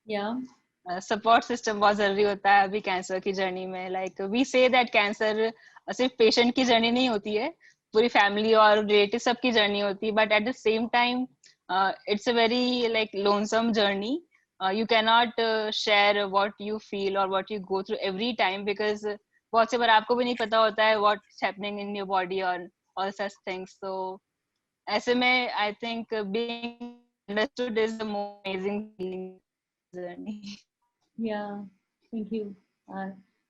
Yeah. Support system बहुत जरूरी होता है अभी कैंसर की जर्नी में. Like we say that cancer सिर्फ पेशेंट की जर्नी नहीं होती है, पूरी फैमिली और रिलेटिव सबकी जर्नी होती है. But at the same time it's a very like lonesome journey. You cannot share what you feel or what you go through every time, because बहुत से बार आपको भी नहीं पता होता है what's happening in your body or all such things. So ऐसे में I think being understood is the most amazing feeling journey. Yeah, thank you.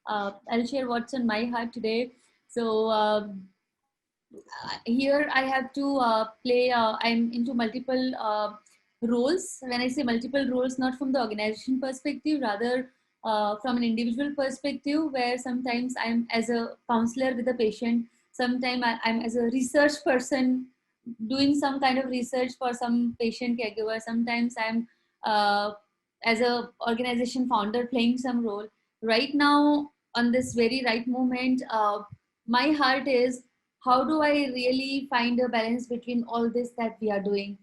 I'll share what's on my heart today. So here I have to play. I'm into multiple roles. When I say multiple roles, not from the organization perspective, rather from an individual perspective, where sometimes I'm as a counselor with a patient, sometimes I'm as a research person doing some kind of research for some patient caregiver. Sometimes I'm uh, as a organization founder playing some role. Right now, on this very right moment, my heart is how do I really find a balance between all this that we are doing?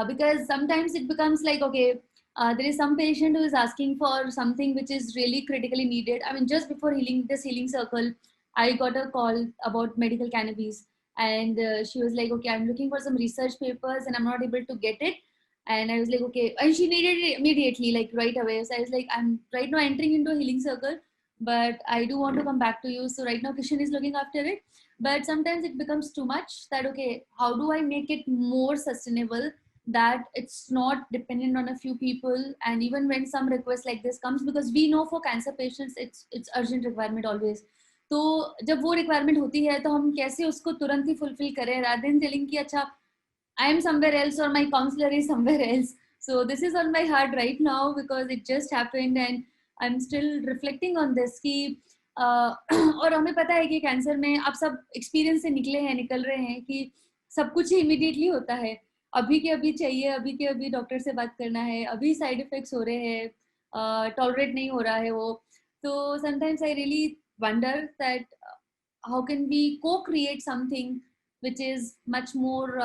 Because sometimes it becomes like, okay, there is some patient who is asking for something which is really critically needed. I mean, just before healing this healing circle, I got a call about medical cannabis, and she was like, okay, I'm looking for some research papers and I'm not able to get it. And I was like, okay, and she needed it immediately, like right away. So I was like, I'm right now entering into a healing circle, but I do want to come back to you. So right now Kishan is looking after it, but sometimes it becomes too much that, okay, how do I make it more sustainable, that it's not dependent on a few people. And even when some request like this comes, because we know for cancer patients it's urgent requirement always, तो जब वो requirement होती है तो हम कैसे उसको तुरंत ही फुलफिल करें, rather than telling कि अच्छा I am somewhere else or my counselor is somewhere else. So this is on my heart right now because it just happened and I'm still reflecting on this कि और हमें पता है कि cancer में आप सब एक्सपीरियंस से निकले हैं, निकल रहे हैं कि सब कुछ ही इमीडिएटली होता है, अभी के अभी चाहिए, अभी के अभी डॉक्टर से बात करना है, अभी साइड इफेक्ट्स हो रहे हैं, टॉलरेट नहीं हो रहा है वो. तो sometimes I really wonder that how can we co-create something which is much more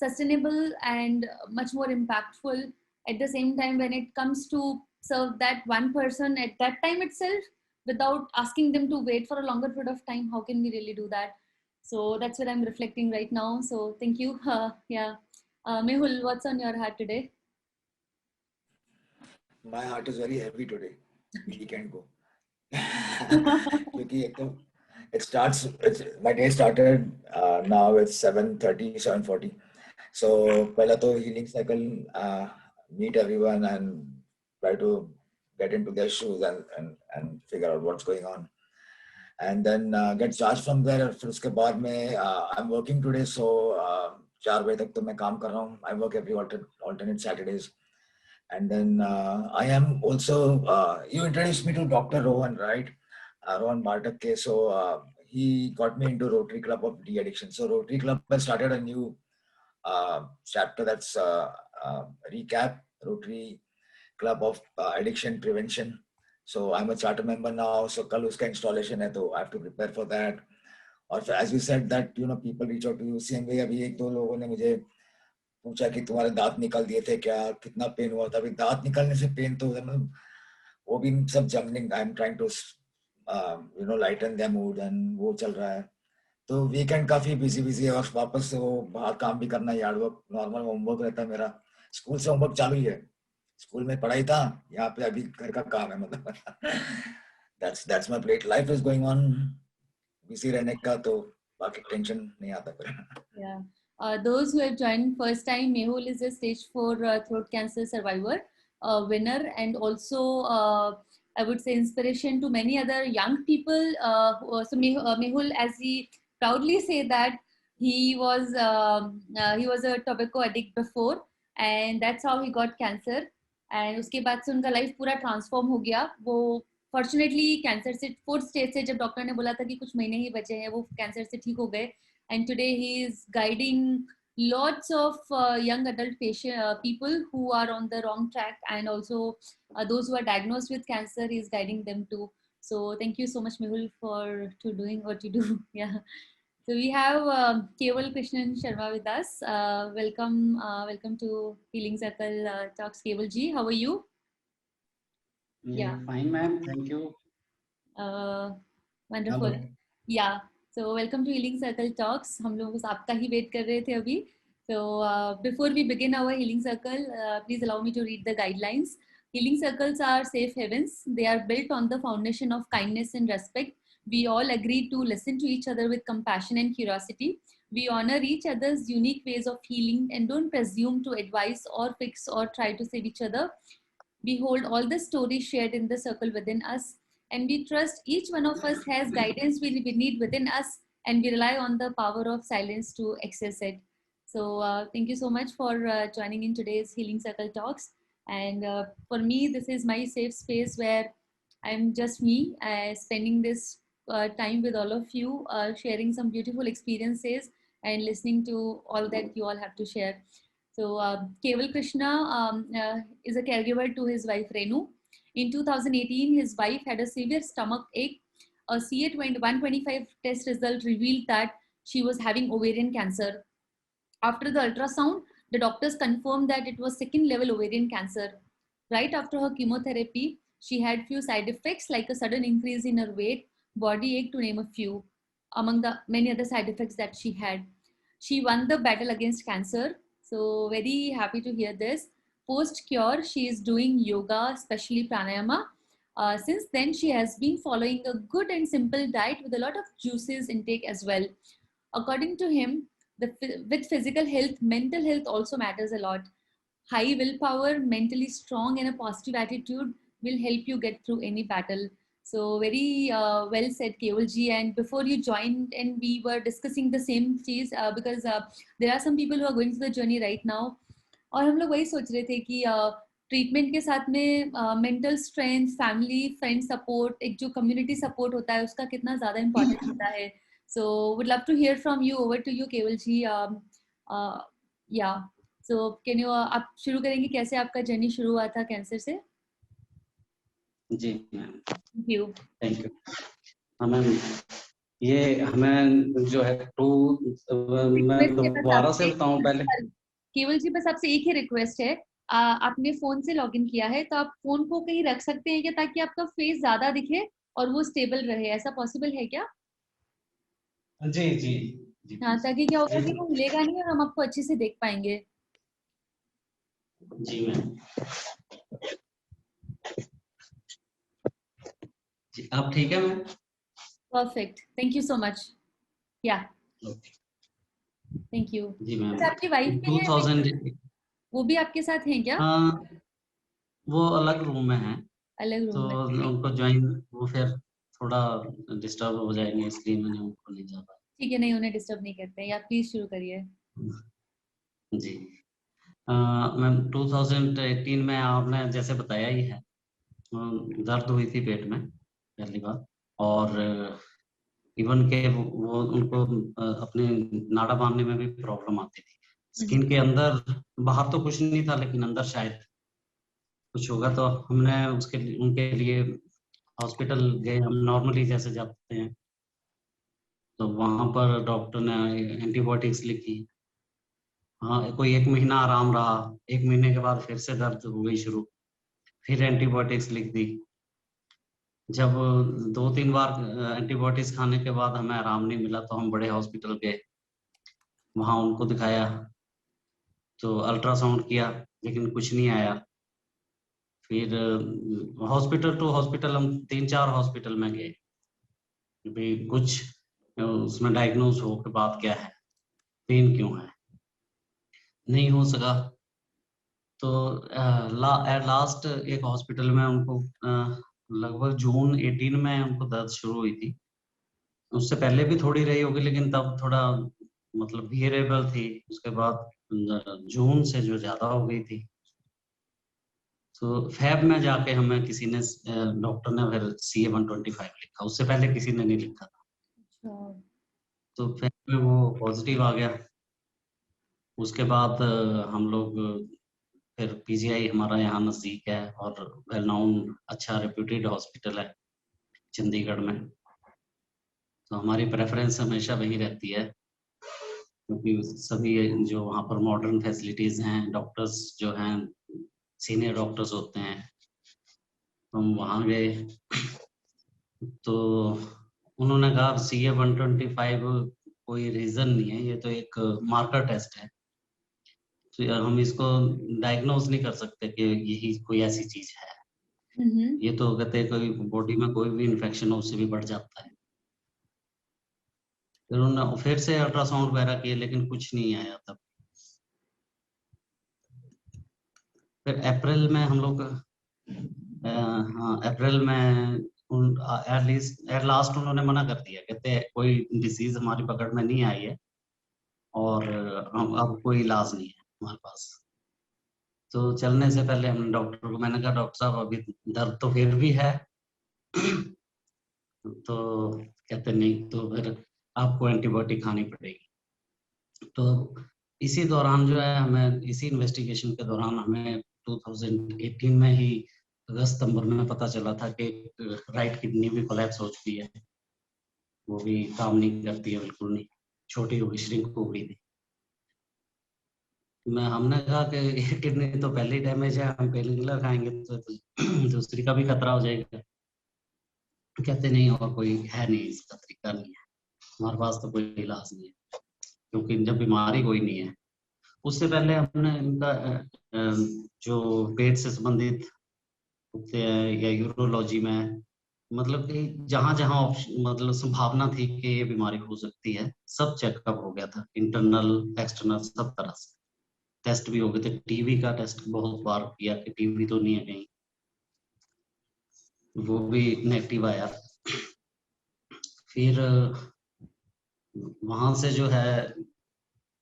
sustainable and much more impactful at the same time when it comes to serve that one person at that time itself without asking them to wait for a longer period of time. How can we really do that? So that's what I'm reflecting right now. So thank you. Yeah. Mehul, what's on your heart today? My heart is very heavy today. We can go. क्योंकि एक तो my day started now it's 7:30, 7:40. So पहला तो healing cycle, meet everyone and try to get into their shoes and figure out what's going on. And then get charged from there. फिर उसके बाद में I'm working today, so 4 बजे तक तो मैं काम कर रहा हूँ. I work every alternate Saturdays. And then I am also, you introduced me to Dr. Rohan, right? Rohan Bartak. So he got me into Rotary Club of De-Addiction. So Rotary Club has started a new chapter that's recap Rotary Club of Addiction Prevention. So I'm a charter member now. So कल उसका installation है, तो I have to prepare for that. और as you said that people reach out to you. Same way अभी एक दो लोगों ने मुझे पूछा कि तुम्हारे दांत निकल दिए थे क्या, कितना पेन हुआ था. अभी दांत निकलने से पेन तो मतलब वो भी सब juggling, I am trying to lighten their mood and वो चल रहा है. तो वीकेंड काफी बिजी बिजी है और वापस से वो बाहर काम भी करना, यार्ड वर्क, नॉर्मल होमवर्क रहता है मेरा. स्कूल से होमवर्क चालू ही है. स्कूल में पढ़ाई था, यहाँ पे अभी घर का काम है. मतलब that's my plate. Life is going on. Busy रहने का तो बाकी टेंशन नहीं आता फिर. Yeah. Those who have joined first time, Mehul is a stage 4 throat cancer survivor, winner, and also I would say inspiration to many other young people. So Mehul, as he proudly say that he was a tobacco addict before, and that's how he got cancer. And उसके बाद से उनका life पूरा transform हो गया. वो fortunately cancer से 4th stage से जब डॉक्टर ने बोला था कि कुछ महीने ही बचे हैं, वो कैंसर से ठीक हो गए. And today he is guiding lots of young adult people who are on the wrong track, and also those who are diagnosed with cancer, he is guiding them too. So thank you so much, Mehul, for doing what you do. Yeah. So we have Keval Krishnan Sharma with us. Welcome to Healing Circle Talks, Keval ji. How are you? Yeah. Fine, ma'am. Thank you. Wonderful. Hello. Yeah. So welcome to Healing Circle Talks. हम लोग बस आपका ही wait कर रहे थे अभी. So before we begin our Healing Circle, please allow me to read the guidelines. Healing circles are safe havens. They are built on the foundation of kindness and respect. We all agree to listen to each other with compassion and curiosity. We honor each other's unique ways of healing and don't presume to advise or fix or try to save each other. We hold all the stories shared in the circle within us, and we trust each one of us has guidance we need within us, and we rely on the power of silence to access it. So, thank you so much for joining in today's Healing Circle Talks. And for me, this is my safe space where I'm just me, spending this time with all of you, sharing some beautiful experiences and listening to all that you all have to share. So Keval Krishna is a caregiver to his wife Renu. In 2018, his wife had a severe stomach ache. A CA125 test result revealed that she was having ovarian cancer. After the ultrasound, the doctors confirmed that it was second level ovarian cancer. Right after her chemotherapy, she had few side effects like a sudden increase in her weight, body ache, to name a few, among the many other side effects that she had. She won the battle against cancer. So very happy to hear this. Post cure, she is doing yoga, especially pranayama. Since then, she has been following a good and simple diet with a lot of juices intake as well. According to him, with physical health, mental health also matters a lot. High willpower, mentally strong, and a positive attitude will help you get through any battle. So very well said, Kevalji. And before you joined, and we were discussing the same चीज because there are some people who are going through the journey right now. और हम लोग वही सोच रहे थे कि treatment के साथ में mental strength, family, friend support, एक जो कम्युनिटी सपोर्ट होता है उसका कितना ज़्यादा इम्पोर्टेंट होता है. So would love to hear from you. Over to you, Kevalji. Yeah. So can you आप शुरू करेंगे कैसे आपका जर्नी शुरू हुआ था कैंसर से? जी ma'am. Thank you. Thank you. हाँ मैम, ये हमें जो है मैं दोबारा से बताऊं पहले. केवल जी बस आपसे एक ही रिक्वेस्ट है, आपने फोन से लॉगिन किया है तो आप फोन को कहीं रख सकते हैं क्या, ताकि आपका फेस ज्यादा दिखे और वो स्टेबल रहे. ऐसा पॉसिबल है क्या? जी जी जी. हाँ, ताकि क्या होगा कि वो हिलेगा नहीं और हम आपको अच्छे से देख पाएंगे. जी मैम. जी, आप ठीक है ma'am? Perfect, thank you so much. Yeah thank you. जी मैम. अच्छा, आपकी वाइफ भी है? 2000 वो भी आपके साथ हैं क्या? हाँ, वो अलग रूम में है. अलग तो रूम में. उनको ज्वाइन, वो फिर थोड़ा डिस्टर्ब हो जाएंगे, इसलिए मैंने उनको नहीं जाना. ठीक है, नहीं, उन्हें डिस्टर्ब नहीं करते हैं. या प्लीज शुरू करिए. जी मैम, 2018 में आपने जैसे बताया ही है, दर्द हुई थी पेट में पहली बार, और इवन के वो उनको अपने नाड़ा बांधने में भी प्रॉब्लम आती थी. स्किन के अंदर, बाहर तो कुछ नहीं था लेकिन अंदर शायद कुछ होगा. तो हमने उसके लिए, उनके लिए हॉस्पिटल गए. हम नॉर्मली जैसे जाते हैं, तो वहां पर डॉक्टर ने एंटीबायोटिक्स लिखी. हाँ, कोई 1 महीना आराम रहा. 1 महीने के बाद फिर से दर्द हो गई शुरू, फिर एंटीबायोटिक्स लिख दी. जब 2-3 बार एंटीबायोटिक्स खाने के बाद हमें आराम नहीं मिला, तो हम बड़े हॉस्पिटल गए, वहां उनको दिखाया, तो अल्ट्रासाउंड किया लेकिन कुछ नहीं आया. फिर हॉस्पिटल टू हॉस्पिटल, हम 3-4 हॉस्पिटल में गए, भी कुछ उसमें डायग्नोज हो के बात क्या है, पेन क्यों है, नहीं हो सका. तो लास्ट एक हॉस्पिटल में उनको लगभग जून 18 में उनको दर्द शुरू हुई थी. उससे पहले भी थोड़ी रही होगी लेकिन तब थोड़ा मतलब बिहेरेबल थी. उसके बाद जून से जो ज्यादा हो गई थी, तो फैब में जाके हमें किसी ने, डॉक्टर ने फिर CA125 लिखा. उससे पहले किसी ने नहीं लिखा था. तो फैब में वो पॉजिटिव आ गया. उसके बाद हम लोग फिर PGI हमारा यहाँ नजदीक है और वेल नोन, अच्छा रेप्यूटेड हॉस्पिटल है चंडीगढ़ में. तो हमारी प्रेफरेंस हमेशा वही रहती है, क्योंकि सभी जो वहाँ पर मॉडर्न फैसिलिटीज हैं, डॉक्टर्स जो हैं सीनियर डॉक्टर्स होते हैं, हम वहाँ गए तो उन्होंने कहा CA 125 कोई रीजन नहीं है, ये तो एक मार्कर टेस्ट है, तो हम इसको डायग्नोज नहीं कर सकते कि यही कोई ऐसी चीज है। ये तो कहते हैं कोई बॉडी में कोई भी इन्फेक्शन हो उससे भी बढ़ जाता है। फिर उन्होंने फिर से अल्ट्रासाउंड वगैरह किए लेकिन कुछ नहीं आया तब। फिर अप्रैल में हम लोग हाँ अप्रैल में एट लास्ट उन्होंने मना कर दिया, कहते हैं कोई डिसीज हमारी पकड़ में नहीं आई है और अब कोई इलाज नहीं है हमारे पास। तो चलने से पहले हमने डॉक्टर को, मैंने कहा डॉक्टर साहब अभी दर्द तो फिर भी है तो कहते नहीं, तो फिर आपको एंटीबायोटिक खानी पड़ेगी। तो इसी दौरान जो है हमें, इसी इन्वेस्टिगेशन के दौरान हमें 2018 में ही अगस्त सितंबर में पता चला था कि राइट किडनी भी कोलैप्स हो चुकी है, वो भी काम नहीं करती है बिल्कुल नहीं, छोटी हो गई, श्रिंक हो गई थी। हमने कहा कि एक किडनी तो पहले ही डैमेज है, हम पेन किलर खाएंगे तो दूसरी का भी खतरा हो जाएगा। कहते नहीं और कोई है नहीं, इसका तरीका नहीं है हमारे पास, तो कोई इलाज नहीं है क्योंकि जब बीमारी कोई नहीं है। उससे पहले हमने इनका जो पेट से संबंधित होते हैं या यूरोलॉजी में, मतलब कि जहाँ जहाँ मतलब संभावना थी कि ये बीमारी हो सकती है, सब चेकअप हो गया था, इंटरनल एक्सटर्नल सब तरह से टेस्ट भी हो गए थे। टीबी का टेस्ट बहुत बार किया कि टीबी तो नहीं है कहीं, वो भी नेगेटिव आया। फिर वहां से जो है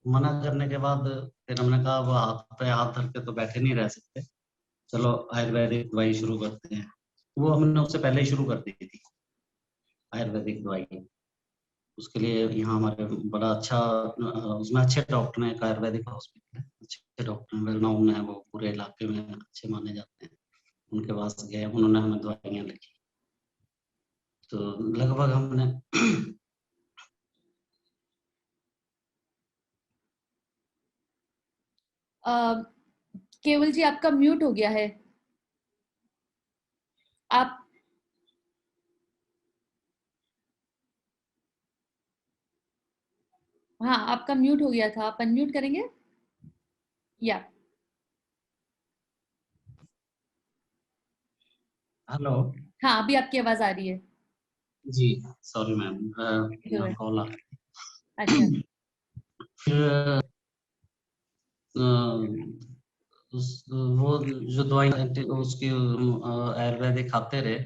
मना करने के बाद फिर हमने कहा वो हाथ पे हाथ धर के तो बैठे नहीं रह सकते, चलो आयुर्वेदिक दवाई शुरू करते हैं। वो हमने उससे पहले ही शुरू कर दी थी आयुर्वेदिक दवाई। उसके लिए यहाँ हमारे बड़ा अच्छा उसमें अच्छे डॉक्टर हैं, एक आयुर्वेदिक हॉस्पिटल है, अच्छे डॉक्टर वेल नोन है, वो पूरे इलाके में अच्छे माने जाते हैं। उनके पास गए, उन्होंने हमें दवाइयाँ लिखी, तो लगभग हमने केवल जी आपका म्यूट हो गया है, आप हाँ आपका म्यूट हो गया था, आप अनम्यूट करेंगे या? हेलो, हाँ अभी आपकी आवाज आ रही है जी सॉरी मैम, यहाँ कॉल आ रही। अच्छा फिर वो जो दवाई उसकी आयुर्वेदिक खाते रहे,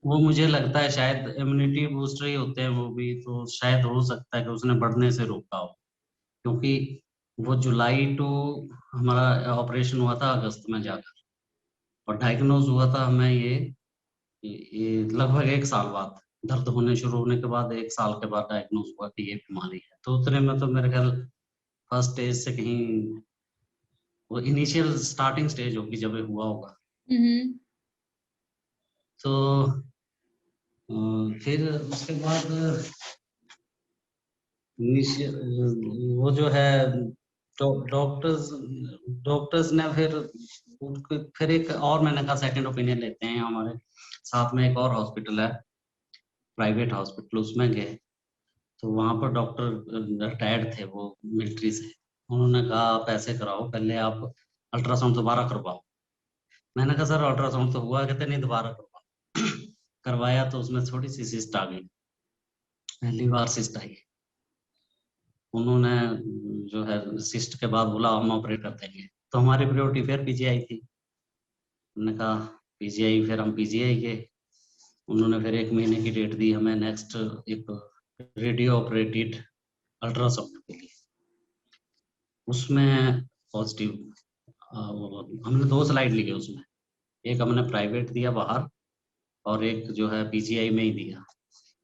वो मुझे लगता है शायद इम्यूनिटी बूस्टर ही होते हैं वो भी, तो शायद हो सकता है कि उसने बढ़ने से रोका हो, क्योंकि वो जुलाई टू हमारा ऑपरेशन हुआ था अगस्त में जाकर, और डायग्नोज हुआ था हमें ये लगभग 1 साल बाद, दर्द होने शुरू होने के बाद 1 साल के बाद डायग्नोज हुआ कि ये बीमारी है। तो उतने में तो मेरे ख्याल फर्स्ट स्टेज से कहीं वो इनिशियल स्टार्टिंग स्टेज होगी जब ये हुआ होगा। तो फिर उसके बाद वो जो है डॉक्टर्स ने फिर एक और, मैंने कहा सेकंड ओपिनियन लेते हैं। हमारे साथ में एक और हॉस्पिटल है, प्राइवेट हॉस्पिटल, उसमें गए तो वहां पर डॉक्टर रिटायर्ड थे, वो मिलिट्री से। उन्होंने कहा आप ऐसे कराओ, पहले आप अल्ट्रासाउंड दोबारा करवाओ। मैंने कहा सर अल्ट्रासाउंड तो हुआ, कहते नहीं दोबारा करवाओ। करवाया तो उसमें थोड़ी सी सिस्ट आ गई, पहली बार सिस्ट आई। उन्होंने जो है सिस्ट के बाद बोला हम ऑपरेट कर देंगे, तो हमारी प्रायोरिटी फिर पीजीआई थी। हमने कहा पीजीआई, फिर हम पीजीआई गए। उन्होंने फिर 1 महीने की डेट दी हमें नेक्स्ट एक रेडियो ऑपरेटेड अल्ट्रासाउंड के लिए। उसमें पॉजिटिव हमने 2 स्लाइड लिए उसमें, एक हमने प्राइवेट दिया बाहर और एक जो है पीजीआई में ही दिया।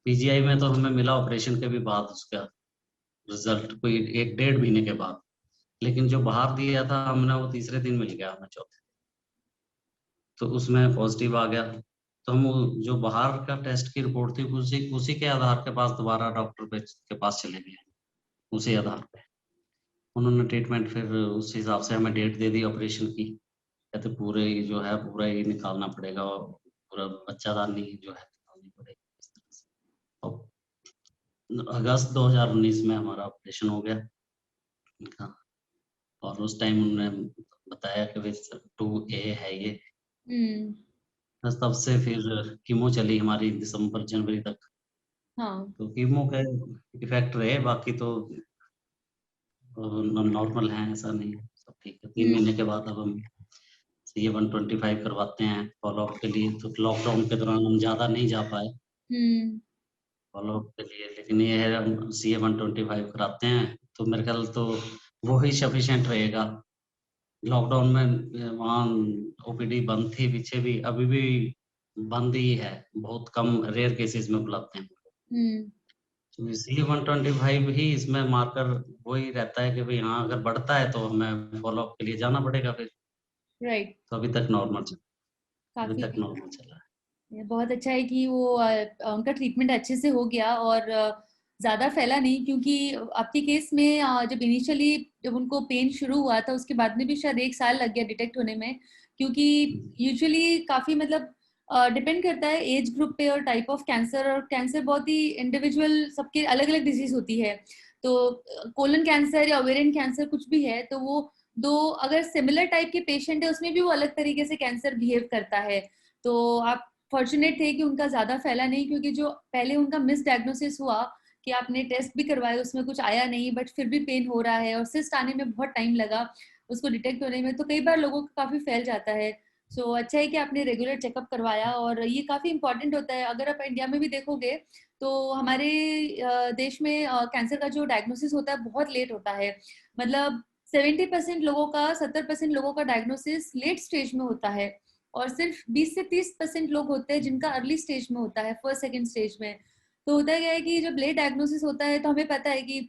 पीजीआई में तो हमें मिला ऑपरेशन के भी बाद उसका रिजल्ट कोई 1-1.5 महीने के बाद, लेकिन जो बाहर दिया था हमने वो तीसरे दिन मिल गया हमें, चौथे, तो उसमें पॉजिटिव आ गया। तो हम जो बाहर का टेस्ट की रिपोर्ट थी उसी के आधार के पास दोबारा डॉक्टर के पास चले गए, उसी आधार पे उन्होंने ट्रीटमेंट, फिर उस हिसाब से हमें डेट दे दी ऑपरेशन की। कहते पूरे जो है पूरा ही निकालना पड़ेगा पूरा बच्चादानी जो है बितानी पड़ेगी इस तरह से। तो अगस्त 2019 में हमारा ऑपरेशन हो गया इनका, और उस टाइम उन्होंने बताया कि भाई 2A है ये। बस तब से फिर कीमो चली हमारी दिसंबर जनवरी तक। हाँ तो कीमो का इफेक्ट रहे, बाकी तो नॉर्मल है, ऐसा नहीं है, सब ठीक है। 3 महीने के बाद अब हम CA 125 करवाते हैं फॉलोअप के लिए। तो लॉकडाउन के दौरान हम ज़्यादा नहीं जा पाए फॉलोअप के लिए, लेकिन ये है हम CA 125 कराते हैं। तो मेरे ख्याल तो वो ही सफिशिएंट रहेगा। लॉकडाउन में वहाँ OPD बंद थी पीछे भी, अभी भी बंद ही है, बहुत कम रेयर केसेस में बुलाते हैं। तो CA 125 ही इसमें मार्कर वही रहता है कि भाई हाँ अगर बढ़ता है तो हमें फॉलोअप के लिए जाना पड़ेगा फिर। राइट। तो अभी तक नॉर्मल चला, अभी काफी तक नॉर्मल चला है। ये बहुत अच्छा है कि वो उनका ट्रीटमेंट अच्छे से हो गया और ज्यादा फैला नहीं, क्योंकि आपके केस में जब इनिशियली जब उनको पेन शुरू हुआ था उसके बाद में भी शायद 1 साल लग गया डिटेक्ट होने में, क्योंकि यूजुअली काफी मतलब डिपेंड करता है एज ग्रुप पे और टाइप ऑफ कैंसर, और कैंसर बहुत ही इंडिविजुअल सबके अलग अलग डिजीज होती है। तो कोलन कैंसर या ओवेरियन कैंसर कुछ भी है तो वो दो अगर सिमिलर टाइप के पेशेंट है उसमें भी वो अलग तरीके से कैंसर बिहेव करता है। तो आप फॉर्चुनेट थे कि उनका ज्यादा फैला नहीं, क्योंकि जो पहले उनका मिस डायग्नोसिस हुआ कि आपने टेस्ट भी करवाए उसमें कुछ आया नहीं बट फिर भी पेन हो रहा है और सिस्ट आने में बहुत टाइम लगा उसको डिटेक्ट होने में, तो कई बार लोगों का काफी फैल जाता है। सो अच्छा है कि आपने रेगुलर चेकअप करवाया, और ये काफी इंपॉर्टेंट होता है। अगर आप इंडिया में भी देखोगे तो हमारे देश में कैंसर का जो डायग्नोसिस होता है बहुत लेट होता है। मतलब 70% लोगों का 70% लोगों का डायग्नोसिस लेट स्टेज में होता है, और सिर्फ 20 से 30% लोग होते हैं जिनका अर्ली स्टेज में होता है, फर्स्ट सेकंड स्टेज में। तो होता क्या है कि जब लेट डायग्नोसिस होता है तो हमें पता है कि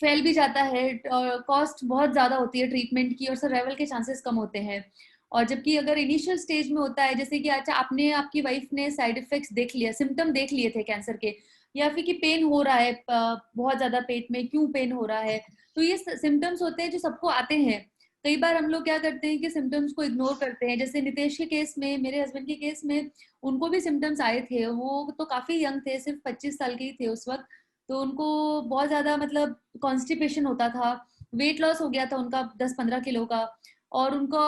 फैल भी जाता है और कॉस्ट बहुत ज्यादा होती है ट्रीटमेंट की, और सर्वाइवल के चांसेस कम होते हैं। और जबकि अगर इनिशियल स्टेज में होता है, जैसे कि अच्छा आपने आपकी वाइफ ने साइड इफेक्ट्स देख लिया, सिम्टम देख लिए थे कैंसर के, या फिर कि पेन हो रहा है बहुत ज्यादा पेट में, क्यों पेन हो रहा है, तो ये सिम्टम्स होते हैं जो सबको आते हैं। कई बार हम लोग क्या करते हैं कि सिम्टम्स को इग्नोर करते हैं। जैसे नितेश के केस में, मेरे हस्बैंड के केस में, उनको भी सिम्टम्स आए थे। वो तो काफी यंग थे, सिर्फ 25 साल के ही थे उस वक्त। तो उनको बहुत ज्यादा मतलब कॉन्स्टिपेशन होता था, वेट लॉस हो गया था उनका 10-15 किलो का, और उनका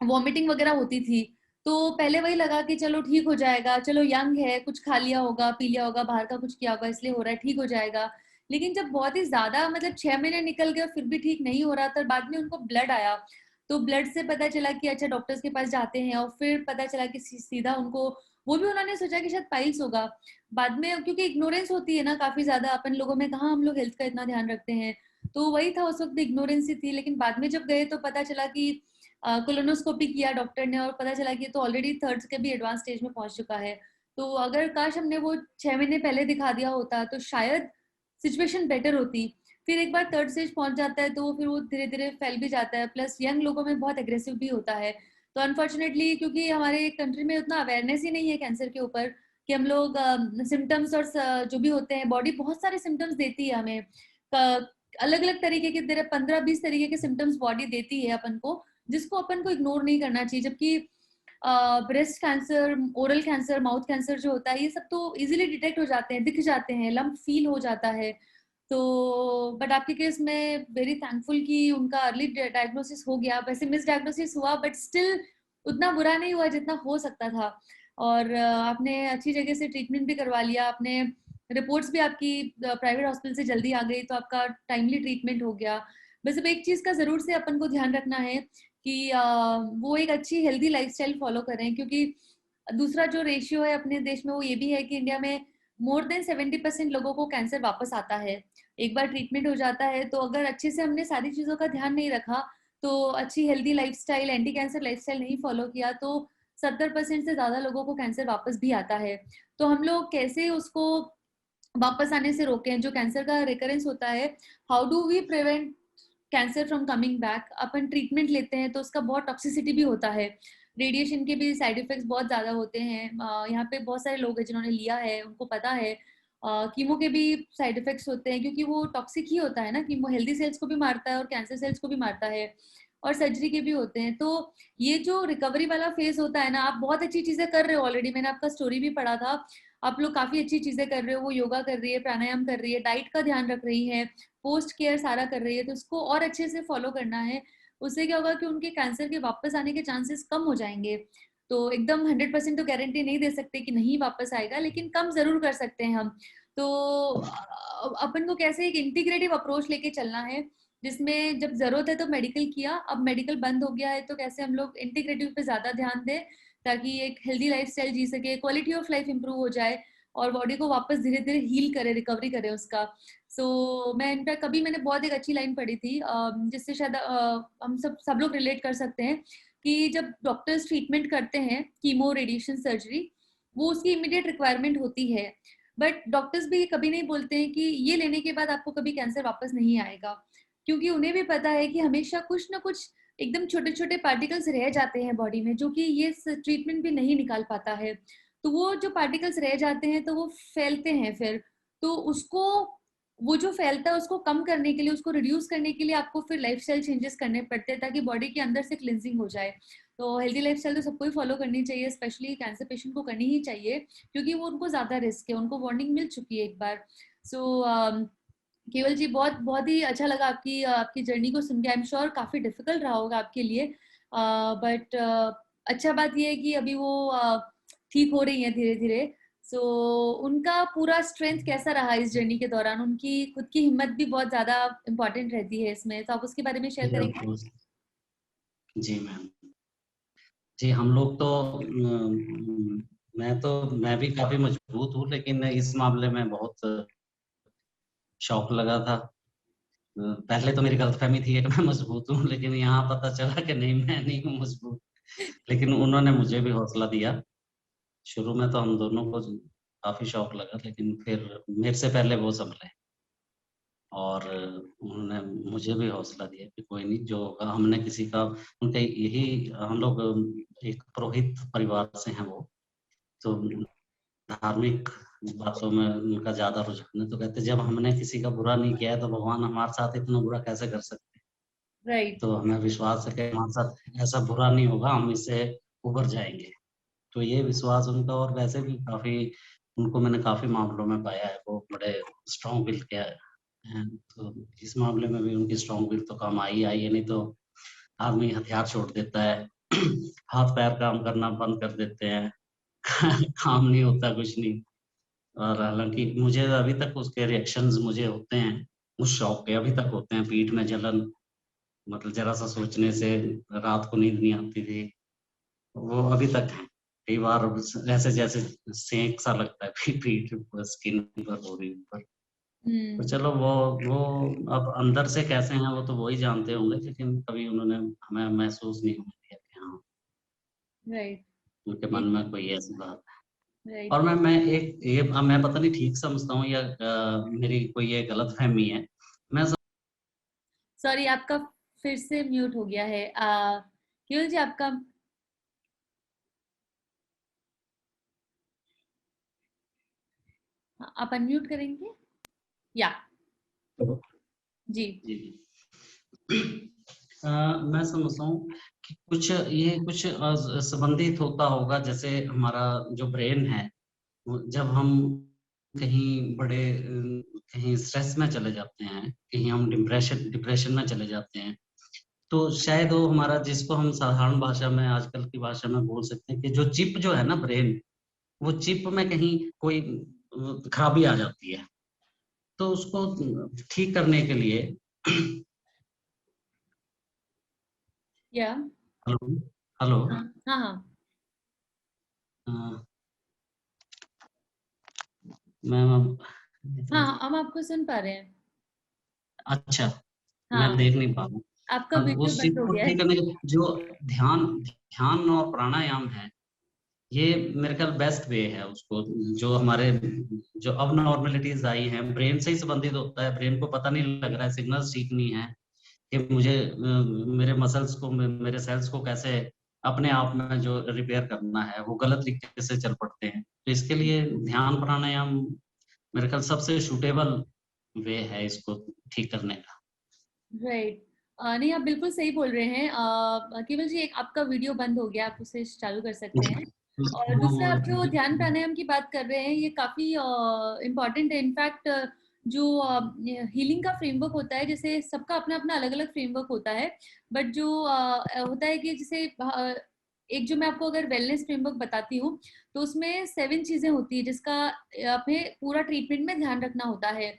वॉमिटिंग वगैरह होती थी। तो पहले वही लगा कि चलो ठीक हो जाएगा, चलो यंग है, कुछ खा लिया होगा, पी लिया होगा, बाहर का कुछ किया होगा इसलिए हो रहा है, ठीक हो जाएगा। लेकिन जब बहुत ही ज्यादा मतलब 6 महीने निकल गए फिर भी ठीक नहीं हो रहा था, बाद में उनको ब्लड आया, तो ब्लड से पता चला कि अच्छा डॉक्टर्स के पास जाते हैं, और फिर पता चला कि सीधा उनको, वो भी उन्होंने सोचा कि शायद पाइल्स होगा। बाद में क्योंकि इग्नोरेंस होती है ना काफी ज्यादा अपन लोगों में, कहाँ हम लोग हेल्थ का इतना ध्यान रखते हैं, तो वही था उस वक्त इग्नोरेंस ही थी। लेकिन बाद में जब गए तो पता चला कि कोलोनोस्कोपी किया डॉक्टर ने, और पता चला कि तो ऑलरेडी थर्ड के भी एडवांस स्टेज में पहुंच चुका है। तो अगर काश हमने वो 6 महीने पहले दिखा दिया होता तो शायद सिचुएशन बेटर होती। फिर एक बार थर्ड स्टेज पहुंच जाता है तो फिर वो धीरे धीरे फैल भी जाता है, प्लस यंग लोगों में बहुत एग्रेसिव भी होता है। तो अनफॉर्चुनेटली क्योंकि हमारे कंट्री में उतना अवेयरनेस ही नहीं है कैंसर के ऊपर, कि हम लोग सिम्टम्स और जो भी होते हैं, बॉडी बहुत सारे सिम्टम्स देती है हमें, अलग अलग तरीके के 15-20 तरीके के सिम्टम्स बॉडी देती है अपन को, जिसको अपन को इग्नोर नहीं करना चाहिए। जबकि breast cancer, oral cancer, mouth cancer जो होता है, ये सब तो इजीली डिटेक्ट हो जाते हैं, दिख जाते हैं, लंप फील हो जाता है। तो बट आपके केस में वेरी थैंकफुल कि उनका अर्ली डायग्नोसिस हो गया। वैसे मिस डायग्नोसिस हुआ बट स्टिल उतना बुरा नहीं हुआ जितना हो सकता था, और आपने अच्छी जगह से ट्रीटमेंट भी करवा लिया, आपने रिपोर्ट्स भी आपकी प्राइवेट हॉस्पिटल से जल्दी आ गई, तो आपका टाइमली ट्रीटमेंट हो गया। बस अब एक चीज का जरूर से अपन को ध्यान रखना है कि वो एक अच्छी हेल्दी लाइफस्टाइल फॉलो करें, क्योंकि दूसरा जो रेशियो है अपने देश में वो ये भी है कि इंडिया में मोर देन 70% लोगों को कैंसर वापस आता है एक बार ट्रीटमेंट हो जाता है। तो अगर अच्छे से हमने सारी चीजों का ध्यान नहीं रखा, तो अच्छी healthy lifestyle, anti cancer lifestyle नहीं फॉलो किया, तो 70% से ज्यादा लोगों को कैंसर वापस भी आता है। तो हम लोग कैसे उसको वापस आने से रोकें, जो कैंसर का रिकरेंस होता है, how do we prevent cancer from coming back. अपन ट्रीटमेंट लेते हैं तो उसका बहुत टॉक्सिसिटी भी होता है, रेडिएशन के भी साइड इफेक्ट्स बहुत ज्यादा होते हैं। यहाँ पे बहुत सारे लोग हैं जिन्होंने लिया है, उनको पता है। कीमो के भी साइड इफेक्ट्स होते हैं, क्योंकि वो टॉक्सिक ही होता है ना, कीमो हेल्दी सेल्स को भी मारता है और कैंसर सेल्स को भी मारता है। और सर्जरी के भी होते हैं। तो ये जो रिकवरी वाला फेज होता है ना, आप बहुत अच्छी चीजें कर रहे हो ऑलरेडी, मैंने आपका स्टोरी भी पढ़ा था, आप लोग काफी अच्छी चीजें कर रहे हो, वो योगा कर रही है, प्राणायाम कर रही है, डाइट का ध्यान रख रही है, पोस्ट केयर सारा कर रही है, तो इसको और अच्छे से फॉलो करना है। उससे क्या होगा कि उनके कैंसर के वापस आने के चांसेस कम हो जाएंगे। तो एकदम 100% तो गारंटी नहीं दे सकते कि नहीं वापस आएगा, लेकिन कम जरूर कर सकते हैं हम। तो अपन को कैसे एक इंटीग्रेटिव अप्रोच लेके चलना है, जिसमें जब जरूरत है तो मेडिकल किया, अब मेडिकल बंद हो गया है तो कैसे हम लोग इंटीग्रेटिव पे ज्यादा ध्यान दें, ताकि एक हेल्दी लाइफस्टाइल जी सके, क्वालिटी ऑफ लाइफ इंप्रूव हो जाए और बॉडी को वापस धीरे धीरे हील करे, रिकवरी करे उसका। मैं इनफैक्ट कभी मैंने बहुत एक अच्छी लाइन पढ़ी थी, जिससे शायद हम सब लोग रिलेट कर सकते हैं, कि जब डॉक्टर्स ट्रीटमेंट करते हैं, कीमो, रेडिएशन, सर्जरी, वो उसकी इमीडिएट रिक्वायरमेंट होती है, बट डॉक्टर्स भी कभी नहीं बोलते हैं कि ये लेने के बाद आपको कभी कैंसर वापस नहीं आएगा, क्योंकि उन्हें भी पता है कि हमेशा कुछ ना कुछ एकदम छोटे छोटे पार्टिकल्स रह जाते हैं बॉडी में, जो कि ये ट्रीटमेंट भी नहीं निकाल पाता है। तो वो जो पार्टिकल्स रह जाते हैं तो वो फैलते हैं फिर, तो उसको, वो जो फैलता है उसको कम करने के लिए, उसको रिड्यूस करने के लिए आपको फिर लाइफस्टाइल चेंजेस करने पड़ते हैं, ताकि बॉडी के अंदर से क्लिनजिंग हो जाए। तो हेल्दी लाइफस्टाइल तो सबको ही फॉलो करनी चाहिए, स्पेशली कैंसर पेशेंट को करनी ही चाहिए, क्योंकि वो उनको ज्यादा रिस्क है, उनको वार्निंग मिल चुकी है एक बार। केवल जी, बहुत बहुत ही अच्छा लगा आपकी आपकी जर्नी को सुन के। आई एम श्योर काफी डिफिकल्ट रहा होगा आपके लिए, बट अच्छा बात ये है कि अभी वो ठीक हो रही है धीरे धीरे। उनका पूरा स्ट्रेंथ कैसा रहा इस जर्नी के दौरान? उनकी खुद की हिम्मत भी बहुत ज्यादा इम्पोर्टेंट रहती है इसमें, तो आप उसके बारे में शेयर करेंगे? जी मैम, जी हम लोग तो मैं भी काफी मजबूत हूँ, लेकिन इस मामले में बहुत शौक लगा था। पहले तो मेरी गलतफहमी थी कि मैं मजबूत हूँ, लेकिन यहाँ पता चला कि नहीं, मैं नहीं हूँ मजबूत। लेकिन उन्होंने मुझे भी हौसला दिया। शुरू में तो हम दोनों को काफी शौक लगा, लेकिन फिर मेरे से पहले वो संभले और उन्होंने मुझे भी हौसला दिया कि कोई नहीं, जो होगा। हमने किसी का, उनके यही, हम लोग एक पुरोहित परिवार से हैं वो, तो धार्मिक बातों में उनका ज्यादा रुझान है। तो कहते जब हमने किसी का बुरा नहीं किया है तो भगवान हमारे साथ इतना बुरा कैसे कर सकते हैं। राइट। तो हमें विश्वास है कि हमारे साथ ऐसा बुरा नहीं होगा, हम इससे उबर जाएंगे। तो ये विश्वास उनका, और वैसे भी काफी उनको मैंने काफी मामलों में पाया है, वो बड़े स्ट्रॉन्ग विल के हैं। तो इस मामले में भी उनकी स्ट्रॉन्ग विल तो काम आई है, नहीं तो आदमी हथियार छोड़ देता है, हाथ पैर काम करना बंद कर देते हैं, काम नहीं होता, कुछ नहीं। और हालांकि मुझे अभी तक उसके रिएक्शंस मुझे होते हैं, उस शौक के अभी तक होते हैं। पीठ में जलन, मतलब जरा सा सोचने से रात को नींद नहीं आती थी, वो अभी तक है। कई बार ऐसे जैसे सेंक सा लगता है पीठ पर, स्किन पर, बॉडी पर। तो चलो वो अब अंदर से कैसे हैं वो तो वो ही जानते होंगे, लेकिन कभी उन्होंने हमें महसूस नहीं होने दिया कि हाँ राइट, उनके मन में कोई ऐसी बात है। राइट। और मैं एक ये मैं पता नहीं ठीक समझता हूँ या मेरी कोई ये गलत फहमी है। मैं सॉरी, आपका फिर से म्यूट हो गया है। केवल जी, आपका आप अनम्यूट करेंगे या? जी। जी मैं समझता हूँ कि कुछ संबंधित होता होगा, जैसे हमारा जो ब्रेन है, जब हम कहीं कहीं स्ट्रेस में चले जाते हैं, कहीं हम डिप्रेशन में चले जाते हैं, तो शायद वो हमारा, जिसको हम साधारण भाषा में, आजकल की भाषा में बोल सकते हैं कि जो चिप जो है ना ब्रेन, वो चिप में कहीं कोई खराबी आ जाती है। तो उसको ठीक करने के लिए या हेलो हेलो हाँ हाँ मैम, हाँ, हम आपको सुन पा रहे हैं। अच्छा, मैं हाँ, देख नहीं पा आपका रहा। वीडियो उस चीज बंद हो को गया ठीक है। करने के जो ध्यान ध्यान और प्राणायाम है, ये मेरे ख्याल बेस्ट वे है उसको। जो हमारे जो अब नॉर्मलिटीज आई हैं, ब्रेन से ही संबंधित होता है। ब्रेन को पता नहीं लग रहा है, सिग्नल्स ठीक नहीं है कि मुझे मेरे मसल्स को, मेरे सेल्स को कैसे अपने आप में जो रिपेयर करना है, वो गलत तरीके से चल पड़ते हैं। तो इसके लिए ध्यान प्राणायाम मेरे ख्याल सबसे सूटेबल वे है इसको ठीक करने का। राइट। नहीं, आप बिल्कुल सही बोल रहे हैं। केवल जी, एक आपका वीडियो बंद हो गया, आप उसे चालू कर सकते हैं। और दूसरा, आप जो ध्यान प्राणायाम की बात कर रहे हैं, ये काफी इम्पोर्टेंट है। इनफैक्ट जो हीलिंग का फ्रेमवर्क होता है, जैसे सबका अपना अपना अलग अलग फ्रेमवर्क होता है, बट जो होता है कि जैसे एक जो मैं आपको अगर वेलनेस फ्रेमवर्क बताती हूँ, तो उसमें 7 चीजें होती है जिसका हमें पूरा ट्रीटमेंट में ध्यान रखना होता है।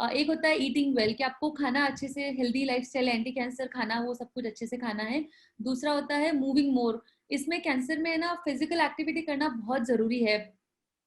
एक होता है ईटिंग वेल, कि आपको खाना अच्छे से, हेल्दी लाइफस्टाइल, एंटी कैंसर खाना, वो सब कुछ अच्छे से खाना है। दूसरा होता है मूविंग मोर। इसमें कैंसर में ना फिजिकल एक्टिविटी करना बहुत जरूरी है,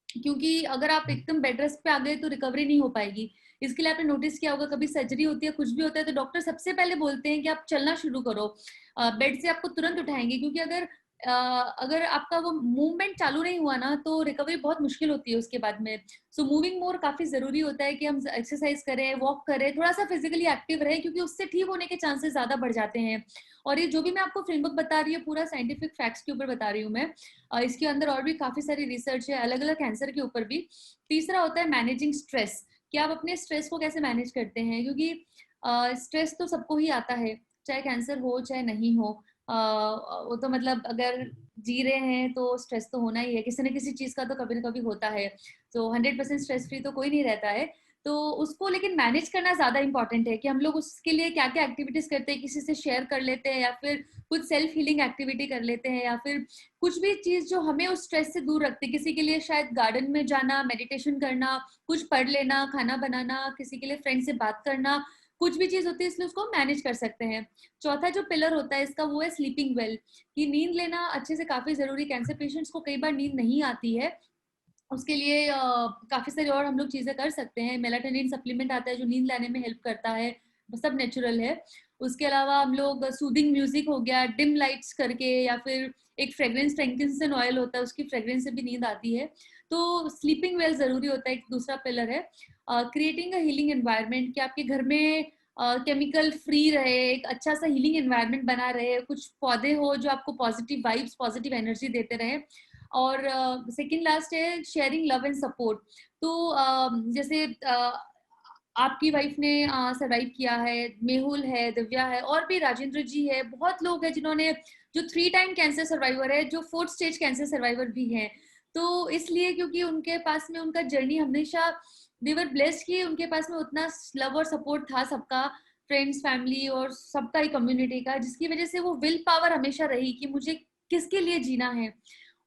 क्योंकि अगर आप एकदम बेड रेस्ट पे आ गए तो रिकवरी नहीं हो पाएगी। इसके लिए आपने नोटिस किया होगा, कभी सर्जरी होती है, कुछ भी होता है, तो डॉक्टर सबसे पहले बोलते हैं कि आप चलना शुरू करो। बेड से आपको तुरंत उठाएंगे, क्योंकि अगर आपका वो मूवमेंट चालू नहीं हुआ ना, तो रिकवरी बहुत मुश्किल होती है उसके बाद में। सो मूविंग मोर काफी जरूरी होता है कि हम एक्सरसाइज करें, वॉक करें, थोड़ा सा फिजिकली एक्टिव रहे, क्योंकि उससे ठीक होने के चांसेस ज्यादा बढ़ जाते हैं। और ये जो भी मैं आपको फ्रेमवर्क बता रही हूँ, पूरा साइंटिफिक फैक्ट्स के ऊपर बता रही हूँ मैं। इसके अंदर और भी काफी सारी रिसर्च है, अलग अलग कैंसर के ऊपर भी। तीसरा होता है मैनेजिंग स्ट्रेस, कि आप अपने स्ट्रेस को कैसे मैनेज करते हैं, क्योंकि स्ट्रेस तो सबको ही आता है, चाहे कैंसर हो चाहे नहीं हो। वो तो मतलब अगर जी रहे हैं तो स्ट्रेस तो होना ही है, किसी न किसी चीज का तो कभी ना कभी होता है। तो 100% स्ट्रेस फ्री तो कोई नहीं रहता है। तो उसको लेकिन मैनेज करना ज्यादा इंपॉर्टेंट है, कि हम लोग उसके लिए क्या क्या एक्टिविटीज करते हैं, किसी से शेयर कर लेते हैं, या फिर कुछ सेल्फ हीलिंग एक्टिविटी कर लेते हैं, या फिर कुछ भी चीज जो हमें उस स्ट्रेस से दूर रखती है। किसी के लिए शायद गार्डन में जाना, मेडिटेशन करना, कुछ पढ़ लेना, खाना बनाना, किसी के लिए फ्रेंड से बात करना, कुछ भी चीज होती है, इसलिए उसको मैनेज कर सकते हैं। चौथा जो पिलर होता है इसका, वो है स्लीपिंग वेल, कि नींद लेना अच्छे से काफी जरूरी। कैंसर पेशेंट्स को कई बार नींद नहीं आती है, उसके लिए काफी सारी और हम लोग चीजें कर सकते हैं। मेलाटोनिन सप्लीमेंट आता है जो नींद लाने में हेल्प करता है, सब नेचुरल है। उसके अलावा हम लोग सूदिंग म्यूजिक हो गया, डिम लाइट्स करके, या फिर एक फ्रेग्रेंस, फ्रैंकिंसन ऑयल होता है, उसकी फ्रेग्रेंस से भी नींद आती है। तो स्लीपिंग वेल जरूरी होता है। एक दूसरा पिलर है क्रिएटिंग अ हीलिंग एनवायरनमेंट, कि आपके घर में केमिकल फ्री रहे, एक अच्छा सा हीलिंग एनवायरनमेंट बना रहे, कुछ पौधे हो जो आपको पॉजिटिव वाइब्स, पॉजिटिव एनर्जी देते रहे। और सेकंड लास्ट है शेयरिंग लव एंड सपोर्ट। तो जैसे आपकी वाइफ ने सर्वाइव किया है, मेहुल है, दिव्या है, और भी राजेंद्र जी है, बहुत लोग हैं जिन्होंने, जो 3 टाइम कैंसर सर्वाइवर है, जो 4th स्टेज कैंसर सर्वाइवर भी हैं। तो इसलिए क्योंकि उनके पास में उनका जर्नी हमेशा, दे वर ब्लेस्ड कि उनके पास में उतना लव और सपोर्ट था सबका, फ्रेंड्स, फैमिली और सबका ही, कम्युनिटी का, जिसकी वजह से वो विल पावर हमेशा रही कि मुझे किसके लिए जीना है।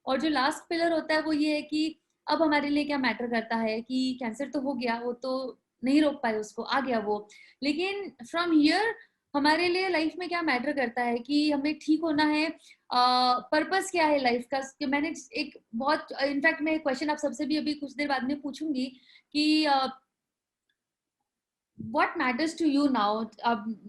और जो लास्ट पिलर होता है वो ये है कि अब हमारे लिए क्या मैटर करता है, कि कैंसर तो हो गया, वो तो नहीं रोक पाए उसको, आ गया वो, लेकिन फ्रॉम हियर हमारे लिए लाइफ में क्या मैटर करता है, कि हमें ठीक होना है। पर्पस क्या है लाइफ का, कि मैंने एक बहुत, इनफैक्ट मैं क्वेश्चन आप सबसे भी अभी कुछ देर बाद में पूछूंगी कि what matters to you now,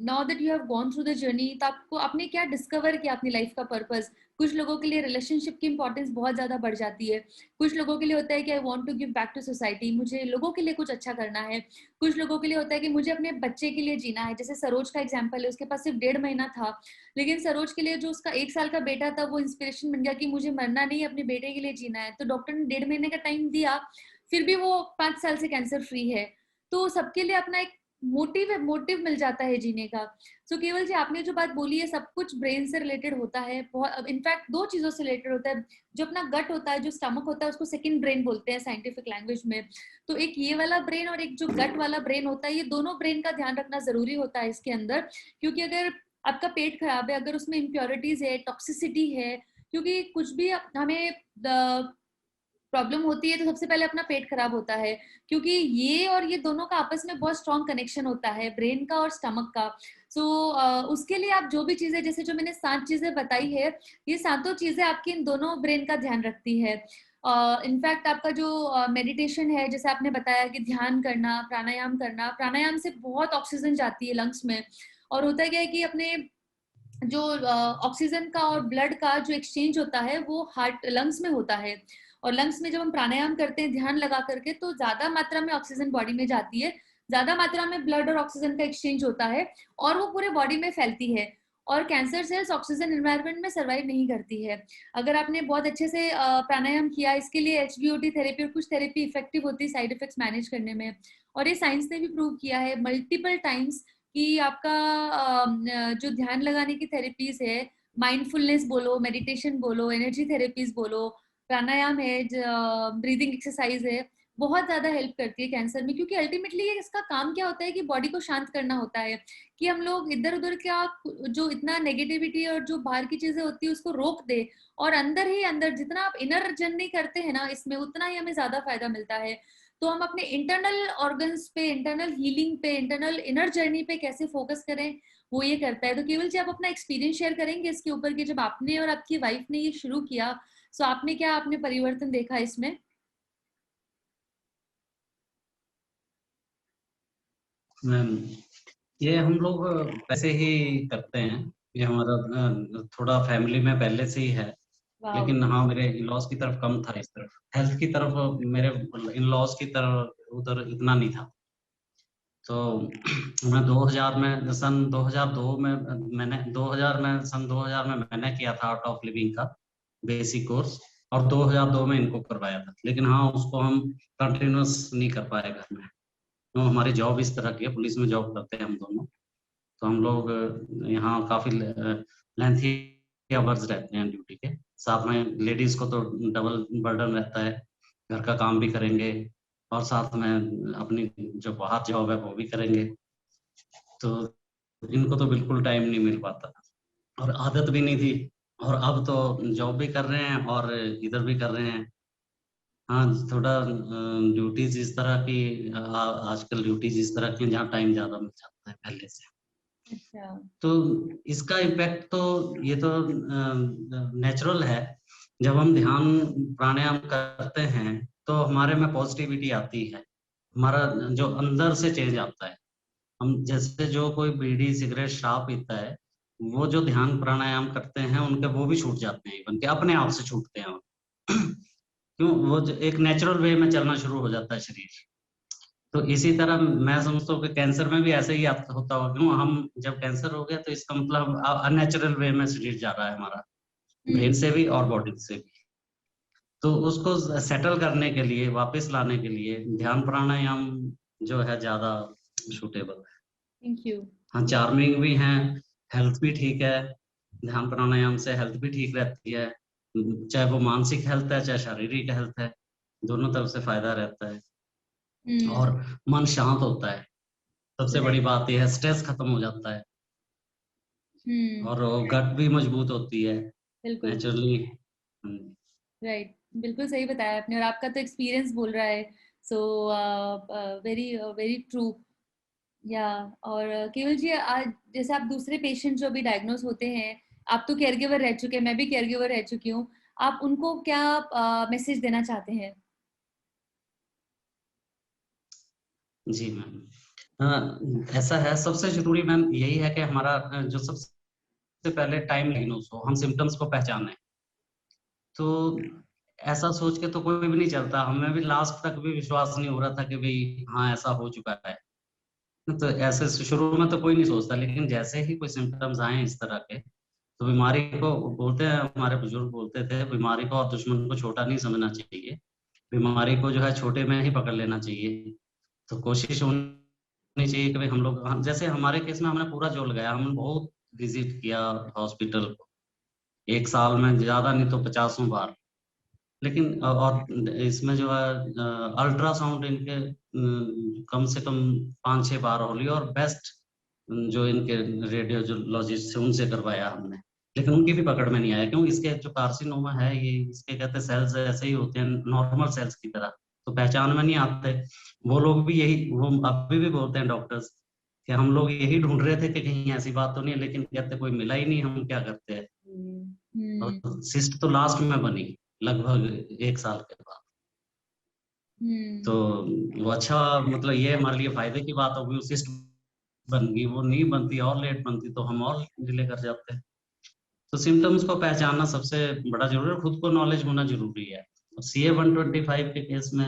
now that you have gone through the journey, तो आपको आपने क्या डिस्कवर किया अपनी लाइफ का पर्पस। कुछ लोगों के लिए रिलेशनशिप की इंपॉर्टेंस बहुत ज्यादा बढ़ जाती है, कुछ लोगों के लिए होता है कि I want to give back to society, मुझे लोगों के लिए कुछ अच्छा करना है। कुछ लोगों के लिए होता है कि मुझे अपने बच्चे के लिए जीना है, जैसे सरोज का एग्जाम्पल है, उसके पास सिर्फ 1.5 महीना था, लेकिन सरोज के लिए जो उसका 1 साल का बेटा था, वो इंस्पिरेशन बन गया कि मुझे मरना नहीं, अपने बेटे के लिए जीना है। तो डॉक्टर ने 1.5 महीने का टाइम दिया, फिर भी वो 5 साल से कैंसर फ्री है। तो सबके लिए अपना एक मोटिव मिल जाता है जीने का। सो केवल जी, आपने जो बात बोली है, सब कुछ ब्रेन से रिलेटेड होता है, बहुत इनफैक्ट 2 चीजों से रिलेटेड होता है। जो अपना गट होता है, जो स्टमक होता है, उसको सेकंड ब्रेन बोलते हैं साइंटिफिक लैंग्वेज में। तो एक ये वाला ब्रेन और एक जो गट वाला ब्रेन होता है, ये दोनों ब्रेन का ध्यान रखना जरूरी होता है इसके अंदर। क्योंकि अगर आपका पेट खराब है, अगर उसमें इम्प्योरिटीज है, टॉक्सिसिटी है, क्योंकि कुछ भी हमें प्रॉब्लम होती है तो सबसे पहले अपना पेट खराब होता है, क्योंकि ये और ये दोनों का आपस में बहुत स्ट्रॉन्ग कनेक्शन होता है, ब्रेन का और स्टमक का। सो उसके लिए आप जो भी चीजें, जैसे जो मैंने 7 चीजें बताई है, ये 7 चीजें आपकी इन दोनों ब्रेन का ध्यान रखती है। इनफैक्ट आपका जो मेडिटेशन है, जैसे आपने बताया कि ध्यान करना, प्राणायाम करना, प्राणायाम से बहुत ऑक्सीजन जाती है लंग्स में। और होता क्या है कि अपने जो ऑक्सीजन का और ब्लड का जो एक्सचेंज होता है, वो हार्ट, लंग्स में होता है। और लंग्स में जब हम प्राणायाम करते हैं ध्यान लगा करके, तो ज्यादा मात्रा में ऑक्सीजन बॉडी में जाती है, ज्यादा मात्रा में ब्लड और ऑक्सीजन का एक्सचेंज होता है, और वो पूरे बॉडी में फैलती है। और कैंसर सेल्स ऑक्सीजन एनवायरनमेंट में सर्वाइव नहीं करती है। अगर आपने बहुत अच्छे से प्राणायाम किया, इसके लिए HBOT थेरेपी और कुछ थेरेपी इफेक्टिव होती है साइड इफेक्ट्स मैनेज करने में। और ये साइंस ने भी प्रूव किया है मल्टीपल टाइम्स कि आपका जो ध्यान लगाने की थेरेपीज है, माइंडफुलनेस बोलो, मेडिटेशन बोलो, एनर्जी थेरेपीज बोलो, प्राणायाम है, ब्रीदिंग एक्सरसाइज है, बहुत ज्यादा हेल्प करती है कैंसर में। क्योंकि अल्टीमेटली इसका काम क्या होता है कि बॉडी को शांत करना होता है, कि हम लोग इधर उधर क्या जो इतना नेगेटिविटी और जो बाहर की चीजें होती है उसको रोक दे, और अंदर ही अंदर जितना आप इनर जर्नी करते हैं ना इसमें, उतना ही हमें ज्यादा फायदा मिलता है। तो हम अपने इंटरनल ऑर्गन्स पे, इंटरनल हीलिंग पे, इंटरनल इनर जर्नी पे कैसे फोकस करें, वो ये करता है। तो केवल जी आप अपना एक्सपीरियंस शेयर करेंगे इसके ऊपर कि जब आपने और आपकी वाइफ ने ये शुरू किया, तो आपने क्या आपने परिवर्तन देखा इसमें? ये हम लोग वैसे ही करते हैं, ये हमारा थोड़ा फैमिली में पहले से ही है। वाह। लेकिन हाँ, मेरे इन लॉज की तरफ कम था, इस तरफ हेल्थ की तरफ मेरे इन लॉज की तरफ उधर इतना नहीं था। तो मैं 2000 में सन 2002 में मैंने 2000 में सन 2000 में मैंने किया था आर्ट ऑफ लिविंग का बेसिक कोर्स, और 2002 में इनको करवाया था। लेकिन हाँ, उसको हम कंटिन्यूस नहीं कर पाए घर में, तो हमारी जॉब इस तरह की है, पुलिस में जॉब करते हैं हम दोनों। तो हम लोग यहाँ काफी लेंथी आवर्स रहते हैं ड्यूटी के, साथ में लेडीज को तो डबल बर्डन रहता है, घर का काम भी करेंगे और साथ में अपनी जो बाहर जॉब है वो भी करेंगे। तो इनको तो बिल्कुल टाइम नहीं मिल पाता और आदत भी नहीं थी। और अब तो जॉब भी कर रहे हैं और इधर भी कर रहे हैं। हाँ, थोड़ा ड्यूटीज इस तरह की आजकल ड्यूटीज इस तरह की जहाँ टाइम ज्यादा मिल जाता है पहले से। अच्छा। तो इसका इम्पैक्ट तो ये तो नेचुरल है। जब हम ध्यान प्राणायाम करते हैं तो हमारे में पॉजिटिविटी आती है, हमारा जो अंदर से चेंज आता है। हम जैसे जो कोई बीड़ी सिगरेट शराब पीता है, वो जो ध्यान प्राणायाम करते हैं उनके वो भी छूट जाते हैं, इवन के अपने आप से छूटते हैं। क्यों? वो एक नेचुरल वे में चलना शुरू हो जाता है शरीर। तो इसी तरह मैं समझता हूँ कि कैंसर में भी ऐसे ही होता होगा। क्यों? हम जब कैंसर हो गया तो इसका मतलब अननेचुरल वे में शरीर जा रहा है हमारा, ब्रेन से भी और बॉडी से भी। तो उसको सेटल करने के लिए, वापस लाने के लिए ध्यान प्राणायाम जो है ज्यादा सूटेबल है। Thank you. हाँ, चार्मिंग भी है, हेल्थ भी ठीक है। ध्यान प्राणायाम से हेल्थ भी ठीक रहती है, चाहे वो मानसिक हेल्थ है चाहे शारीरिक हेल्थ है, दोनों तरफ से फायदा रहता है। और मन शांत होता है, सबसे बड़ी बात यह है, स्ट्रेस खत्म हो जाता है। और गट भी मजबूत होती है बिल्कुल नेचुरली। राइट, बिल्कुल सही बताया आपने, और आपका तो एक्सपीरियंस बोल रहा है। So very very true. या और केवल जी, आज जैसे आप दूसरे पेशेंट जो भी डायग्नोस होते हैं, आप तो केयर गिवर रह चुके हैं, मैं भी केयर गिवर रह चुकी हूँ, आप उनको क्या मैसेज देना चाहते हैं? जी मैम, ऐसा है, सबसे जरूरी मैम यही है कि हमारा जो सबसे पहले टाइम डायग्नोस हो, हम सिम्टम्स को पहचानें। तो ऐसा सोच के तो कोई भी नहीं चलता, हमें भी लास्ट तक भी विश्वास नहीं हो रहा था कि भाई हाँ ऐसा हो चुका है। तो ऐसे शुरू में तो कोई नहीं सोचता, लेकिन जैसे ही कोई सिम्टम्स आए इस तरह के, तो बीमारी को बोलते हैं, हमारे बुजुर्ग बोलते थे, बीमारी को और दुश्मन को छोटा नहीं समझना चाहिए, बीमारी को जो है छोटे में ही पकड़ लेना चाहिए। तो कोशिश होनी चाहिए कि भाई जैसे हमारे केस में हमने पूरा जोर लगाया, हमने बहुत विजिट किया हॉस्पिटल को, एक साल में ज्यादा नहीं तो 50 बार। लेकिन और इसमें जो है अल्ट्रासाउंड इनके कम से कम 5-6 बार हो लिया, और बेस्ट जो इनके रेडियोलॉजिस्ट थे उनसे करवाया हमने, लेकिन उनकी भी पकड़ में नहीं आया। क्यों? इसके जो कार्सिनोमा है, ये इसके कहते सेल्स ऐसे ही होते हैं नॉर्मल सेल्स की तरह, तो पहचान में नहीं आते। वो लोग भी यही, वो अभी भी बोलते हैं डॉक्टर्स कि हम लोग यही ढूंढ रहे थे कि कहीं ऐसी बात तो नहीं है, लेकिन कहते कोई मिला ही नहीं, हम क्या करते हैं। और सिस्ट तो लास्ट में बनी लगभग 1 साल के बाद। तो वो अच्छा, मतलब ये हमारे लिए फायदे की बात होगी, सिस्ट बन गई, वो नहीं बनती और लेट बनती तो हम और डिले कर जाते। तो सिम्टम्स को पहचानना सबसे बड़ा जरूरी है, खुद को नॉलेज होना जरूरी है। CA 125 के केस में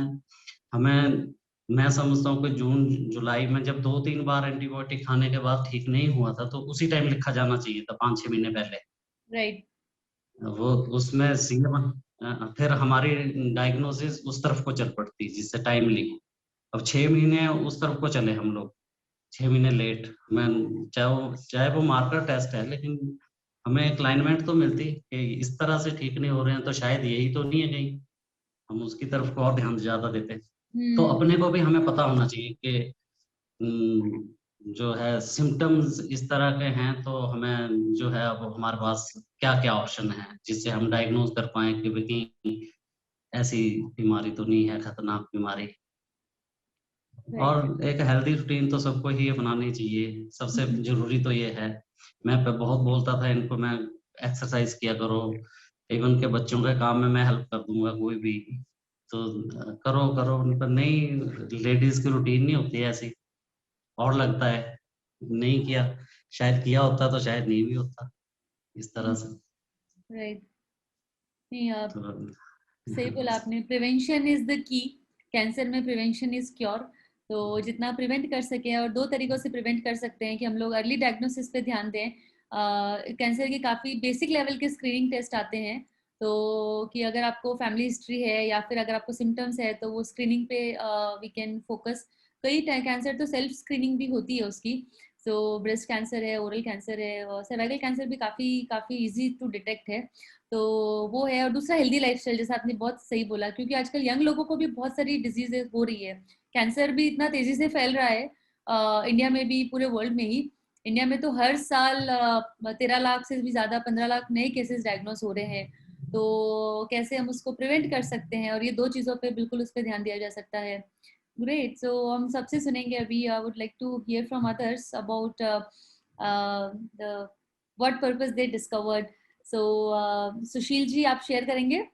हमें, मैं समझता हूँ कि जून जुलाई में जब 2-3 बार एंटीबायोटिक खाने के बाद ठीक नहीं हुआ था, तो उसी टाइम लिखा जाना चाहिए था, 5-6 महीने पहले। राइट। वो उसमें फिर हमारी डायग्नोसिस उस तरफ को चल पड़ती जिससे टाइमली। अब 6 महीने उस तरफ को चले हम लोग, 6 महीने लेट। मैं चाहे वो मार्कर टेस्ट है, लेकिन हमें एक लाइनमेंट तो मिलती कि इस तरह से ठीक नहीं हो रहे हैं, तो शायद यही तो नहीं है कहीं, हम उसकी तरफ को और ध्यान ज्यादा देते। तो अपने को भी हमें पता होना चाहिए कि जो है सिम्टम्स इस तरह के हैं, तो हमें जो है अब हमारे पास क्या क्या ऑप्शन है जिससे हम डायग्नोज कर पाए कि भाई ऐसी बीमारी तो नहीं है, खतरनाक बीमारी। और एक हेल्दी रूटीन तो सबको ही अपनानी चाहिए, सबसे जरूरी तो ये है। मैं बहुत बोलता था इनको, मैं एक्सरसाइज किया करो, इवन के बच्चों के काम में मैं हेल्प कर दूंगा कोई भी, तो करो करो, पर नहीं, लेडीज की रूटीन नहीं होती है ऐसी, और लगता है नहीं किया, शायद किया होता तो शायद नहीं भी होता इस तरह से। राइट, नहीं आप तो सही बोला आपने, prevention is the key. Cancer में प्रिवेंशन इज क्योर। तो जितना प्रिवेंट कर सके, और दो तरीकों से प्रिवेंट कर सकते हैं कि हम लोग अर्ली डायग्नोसिस पे ध्यान दें। कैंसर के काफ़ी बेसिक लेवल के स्क्रीनिंग टेस्ट आते हैं, तो कि अगर आपको फैमिली हिस्ट्री है या फिर अगर आपको सिम्टम्स है तो वो स्क्रीनिंग पे वी कैन फोकस। कई कैंसर तो सेल्फ स्क्रीनिंग भी होती है उसकी। सो ब्रेस्ट कैंसर है, ओरल कैंसर है, और सर्वाइकल कैंसर भी काफ़ी काफ़ी इजी टू डिटेक्ट है। तो वो है। और दूसरा हेल्दी लाइफस्टाइल, जैसा आपने बहुत सही बोला, क्योंकि आजकल यंग लोगों को भी बहुत सारी डिजीजेस हो रही है। कैंसर भी इतना तेजी से फैल रहा है, इंडिया में भी, पूरे वर्ल्ड में ही। इंडिया में तो हर साल 13 लाख से भी ज्यादा, 15 लाख नए केसेस डायग्नोस हो रहे हैं। तो कैसे हम उसको प्रिवेंट कर सकते हैं, और ये दो चीजों पे बिल्कुल उस पर ध्यान दिया जा सकता है। ग्रेट। सो हम सबसे सुनेंगे अभी। I would like to hear from others about the what purpose they discovered. So Sushil ji, आप शेयर करेंगे?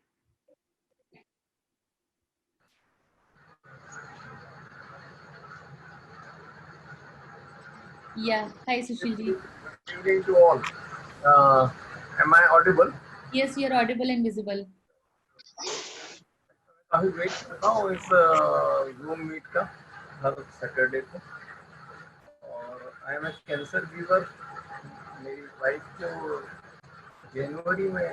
Yeah. Hi, Sushil ji. Good evening to all. Am I audible? Yes, you are audible and visible. काफी wait कर रहा हूँ इस zoom meet का हर Saturday को, और I am a cancer weaver. मेरी वाइफ को जनवरी में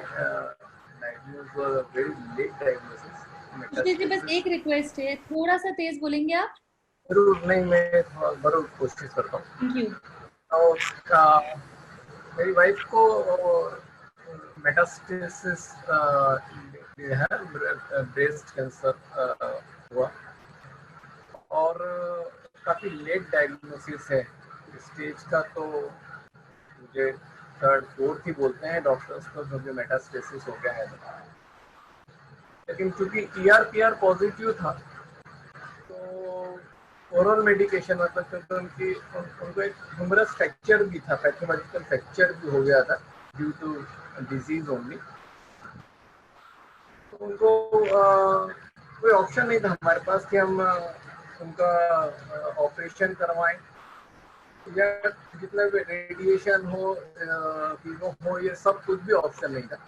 डायग्नोज हुआ, very late diagnosis. Sushil ji, बस एक रिक्वेस्ट है, थोड़ा सा तेज बोलेंगे आप? जरूर, नहीं मैं जरूर कोशिश करता हूँ। Thank you. और मेरी वाइफ को मेटास्टेसिस है, ब्रेस्ट कैंसर हुआ, और काफ़ी लेट डायग्नोसिस है स्टेज का। तो मुझे 3rd 4th ही बोलते हैं डॉक्टर्स को, मुझे मेटास्टेसिस हो गया है। लेकिन चूंकि ER-PR पॉजिटिव था, तो ओरल मेडिकेशन, मतलब क्योंकि उनको एक ह्यूमरस फ्रैक्चर भी था, पैथोलॉजिकल फ्रैक्चर भी हो गया था ड्यू टू डिजीज ओनली। तो उनको कोई ऑप्शन नहीं था हमारे पास कि हम उनका ऑपरेशन करवाएं, या जितना भी रेडिएशन हो, कीमो हो, ये सब कुछ भी ऑप्शन नहीं था।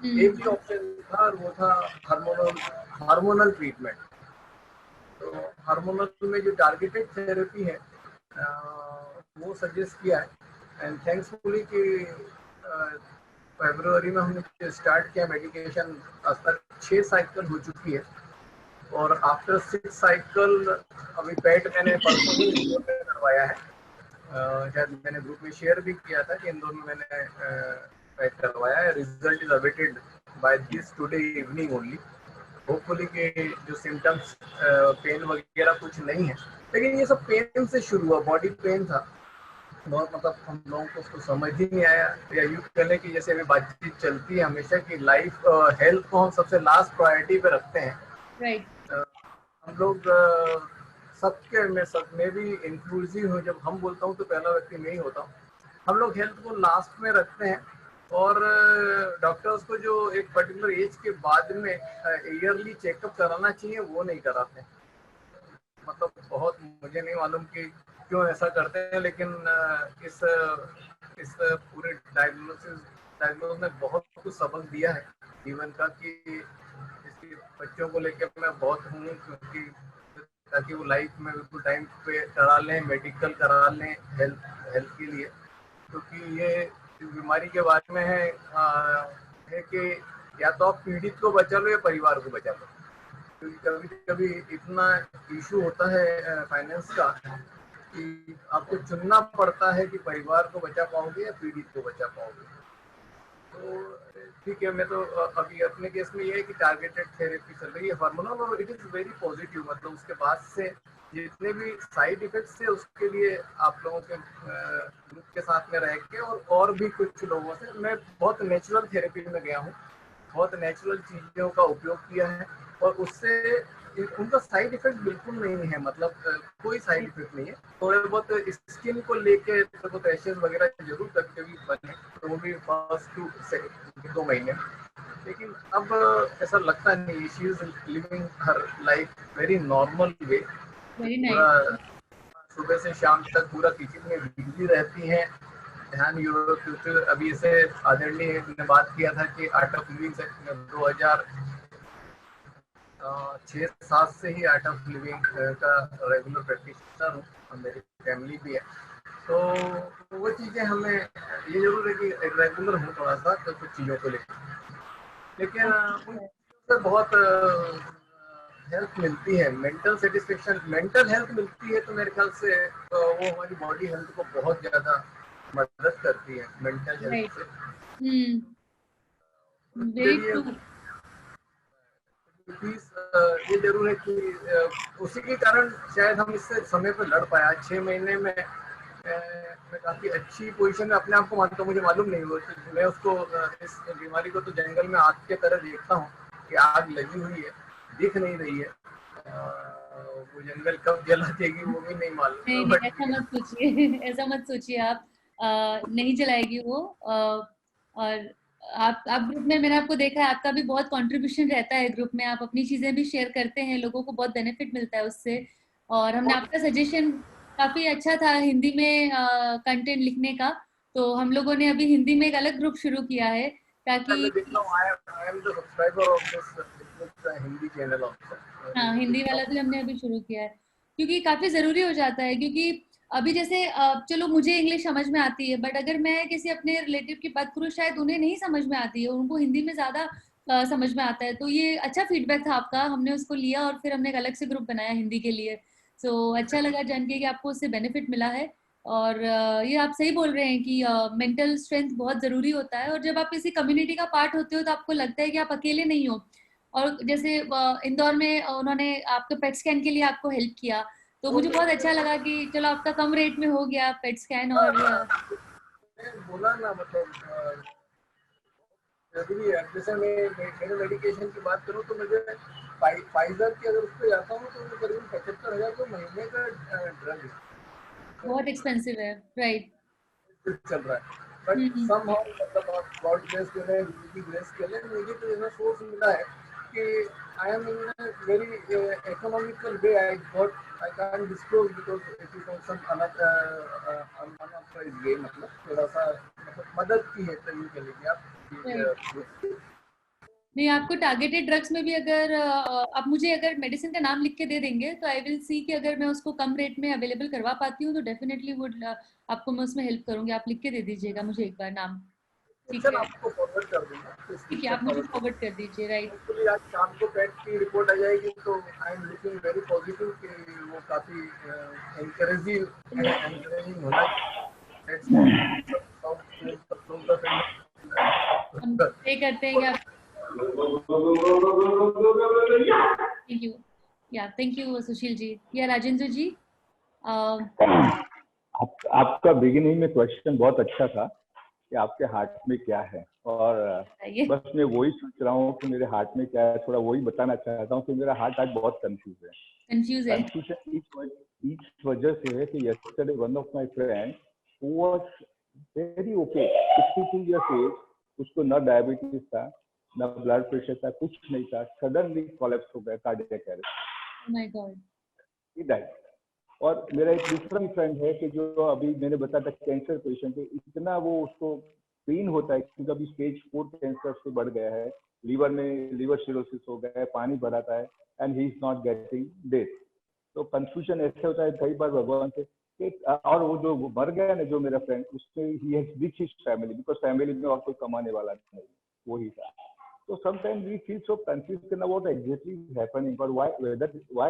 एक ही ऑप्शन था, और वो था हार्मोनल ट्रीटमेंट। तो हार्मोनल में जो टारगेटेड थेरेपी है वो सजेस्ट किया है, एंड थैंक्सफुली कि फरवरी में हमने स्टार्ट किया मेडिकेशन। आज तक 6 साइकिल हो चुकी है, और आफ्टर 6 साइकिल अभी पेट मैंने परसों ही करवाया है। शायद मैंने ग्रुप में शेयर भी किया था कि इन दोनों मैंने पेट करवाया है। Result is awaited by this today evening only. Hopefully के जो सिम्टम्स, पेन वगैरह कुछ नहीं है, लेकिन ये सब पेन से शुरू हुआ, बॉडी पेन था बहुत। मतलब हम लोगों को उसको समझ ही नहीं आया, या यूँ कह लें कि जैसे अभी बातचीत चलती है हमेशा कि लाइफ हेल्थ को हम सबसे लास्ट प्रायोरिटी पे रखते हैं। राइट। हम लोग सबके मैं भी इंक्लूसिव हूँ, जब हम बोलता हूँ तो पहला व्यक्ति मैं ही होता हूँ। हम लोग हेल्थ को लास्ट में रखते हैं, और डॉक्टर्स को जो एक पर्टिकुलर एज के बाद में ईयरली चेकअप कराना चाहिए वो नहीं कराते। मतलब बहुत, मुझे नहीं मालूम कि क्यों ऐसा करते हैं, लेकिन इस पूरे डायग्नोज ने बहुत कुछ सबक दिया है जीवन का, कि इसके बच्चों को लेकर मैं बहुत हूँ, क्योंकि ताकि वो लाइफ में बिल्कुल टाइम पे करा लें, मेडिकल करा लें हेल्थ के लिए। क्योंकि ये बीमारी के बारे में है कि या तो आप पीड़ित को बचा लो या परिवार को बचा लो। क्योंकि कभी कभी इतना इशू होता है फाइनेंस का कि आपको चुनना पड़ता है कि परिवार को बचा पाओगे या पीड़ित को बचा पाओगे। तो ठीक है, मैं तो अभी अपने केस में ये है कि टारगेटेड थेरेपी चल रही है हार्मोनल, और इट इज़ वेरी पॉजिटिव। मतलब उसके बाद से जितने भी साइड इफेक्ट्स थे उसके लिए आप लोगों के ग्रुप के साथ में रह के और भी कुछ लोगों से मैं बहुत नेचुरल थेरेपी में गया हूँ, बहुत नेचुरल चीज़ों का उपयोग किया है, और उससे उनका साइड इफेक्ट बिल्कुल नहीं है। मतलब कोई साइड इफेक्ट नहीं है। थोड़े बहुत स्किन को लेके थोड़े बहुत रैशेज वगैरह जरूर कभी कभी बने, तो वो भी फर्स्ट 2 महीने, लेकिन अब ऐसा लगता नहीं। She is living her life very normal way. Very पूरा नाइस। सुबह से शाम तक पूरा किचन में बिजी रहती हैं, ध्यान योग फ्यूचर। अभी इसे आदरणीय ने बात किया था कि आर्ट ऑफ लिविंग से 2006-7 से ही आर्ट ऑफ लिविंग का रेगुलर प्रैक्टिशनर हूँ, और मेरी फैमिली भी है। तो वो चीज़ें हमें ये जरूर है कि रेगुलर हूँ थोड़ा सा तो कुछ चीज़ों को लेकर, लेकिन उन चीज़ों से बहुत हेल्प मिलती है, मेंटल सेटिस्फेक्शन, मेंटल हेल्थ मिलती है। तो मेरे ख्याल से वो हमारी बॉडी हेल्थ को बहुत ज़्यादा मदद करती है मेंटल हेल्थ से। उसके वेरी लिए ट्रू। ये जरूर है कि उसी के कारण शायद हम इससे समय पर लड़ पाया। 6 महीने में मैं काफी अच्छी पोजीशन में अपने आप को मानता हूँ। मुझे मालूम नहीं वो, मैं उसको इस बीमारी को तो जंगल में आग के तरह देखता हूँ कि आग लगी हुई है, दिख नहीं रही है। वो जंगल कब जला देगी वो भी नहीं नहीं मालूम, नहीं, बट ऐसा मत सोचिए। ऐसा मत सोचिए आप। नहीं जलाएगी वो। और आप ग्रुप में, मैंने आपको देखा है, आपका भी बहुत कंट्रीब्यूशन रहता है ग्रुप में। आप अपनी चीजें भी शेयर करते हैं, लोगों को बहुत बेनिफिट मिलता है उससे। और हमने आपका सजेशन, काफी अच्छा था हिंदी में कंटेंट लिखने का, तो हम लोगों ने अभी हिंदी में एक अलग ग्रुप शुरू किया है ताकि, मैं देखता हूँ। I am the subscriber of this Hindi channel हाँ, हिंदी वाला भी हमने अभी शुरू किया है क्योंकि काफी जरूरी हो जाता है। क्योंकि अभी जैसे चलो मुझे इंग्लिश समझ में आती है, बट अगर मैं किसी अपने रिलेटिव की बात करूँ, शायद उन्हें नहीं समझ में आती है, उनको हिंदी में ज्यादा समझ में आता है। तो ये अच्छा फीडबैक था आपका, हमने उसको लिया और फिर हमने एक अलग से ग्रुप बनाया हिंदी के लिए। सो अच्छा लगा जान के कि आपको उससे बेनिफिट मिला है। और ये आप सही बोल रहे हैं कि मेंटल स्ट्रेंथ बहुत जरूरी होता है, और जब आप किसी कम्युनिटी का पार्ट होते हो तो आपको लगता है कि आप अकेले नहीं हो। और जैसे इंदौर में उन्होंने आपके पेट स्कैन के लिए आपको हेल्प किया, तो मुझे बहुत अच्छा लगा कि चलो आपका कम रेट में हो गया पेट स्कैन। और बोला ना, मतलब जरूरी है। जैसे मैं मेरे मेडिकेशन की बात करूँ तो मुझे फाइजर की अगर उस पर जाता हूँ तो करीब 75,000 तो महीने का ड्रग बहुत एक्सपेंसिव है, राइट। चल रहा है। बट सम हाउ, मतलब आप गॉड ग्रेस के लिए, ग्रेस के लिए मुझे तो ऐसा सोर्स मिला है कि I am in very economical way. I can disclose because it is on some unauthorised way. मतलब थोड़ा सा मतलब मदद की है तभी के लिए आप। नहीं, आपको टारगेटेड ड्रग्स में भी अगर आप मुझे अगर मेडिसिन का नाम लिख के दे देंगे तो आई विल सी कि अगर मैं उसको कम रेट में अवेलेबल करवा पाती हूँ तो डेफिनेटली वुड आपको मैं उसमें हेल्प करूंगी। आप लिख के दे दीजिएगा मुझे एक बार नाम। ठीक है, आपको फॉरवर्ड कर दूंगा, ठीक है, आप मुझे फॉरवर्ड कर दीजिए। राइट। होपफुली आज शाम को पेट की रिपोर्ट आ जाएगी, तो I am looking very positive कि वो काफी एनकरेजिंग होना हम प्रे करते हैं कि आप, थैंक यू, या थैंक यू सुशील जी, या राजेंद्र जी। आपका बिगिनिंग में क्वेश्चन बहुत अच्छा था कि आपके हार्ट में क्या है, और बस मैं वही सोच रहा हूँ कि मेरे हार्ट में क्या है, थोड़ा वही बताना चाहता हूँ कि मेरा हार्ट आज बहुत कंफ्यूज है। कंफ्यूजन इस वजह से है कि yesterday one of my friend who was very okay, 62 years as, उसको ना डायबिटीज था, ना ब्लड प्रेशर था, कुछ नहीं था, सडनली कोलैप्स हो गया, cardiac arrest. My God. He died. और मेरा एक दूसरा भी फ्रेंड है कि जो अभी मैंने बताया था कैंसर पेशेंट है, इतना वो उसको पेन होता है क्योंकि अभी स्टेज 4 कैंसर से बढ़ गया है, लीवर में लीवर सिरोसिस हो गया है, पानी भराता है, and he is not getting death. तो कंफ्यूजन ऐसे होता है कई बार भगवान से कि, और वो जो मर गया ना जो मेरा फ्रेंड, उससे he has rich his family, because family में और कोई कमाने वाला नहीं, वही था। So sometimes we feel so confused about what exactly is happening, or why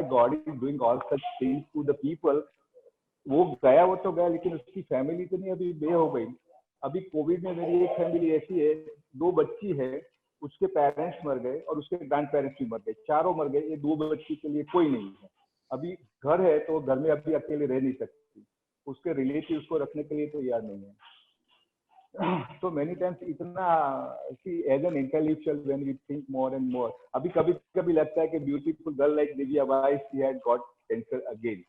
God is doing all such things to the people वो गया, वो तो गया, लेकिन उसकी फैमिली तो नहीं अभी बे हो गई। अभी कोविड में मेरी एक फैमिली ऐसी है, 2 बच्ची है, उसके पेरेंट्स मर गए और उसके ग्रैंड पेरेंट्स भी मर गए, चारों मर गए। ये 2 बच्ची के लिए कोई नहीं है। अभी घर है तो घर में अभी अकेले रह नहीं सकती, उसके रिलेटिव्स को रखने के लिए तैयार नहीं है। So many times इतना see as an intellectual when we think more and more, अभी कभी कभी लगता है कि beautiful girl like Divya, why she had got cancer again?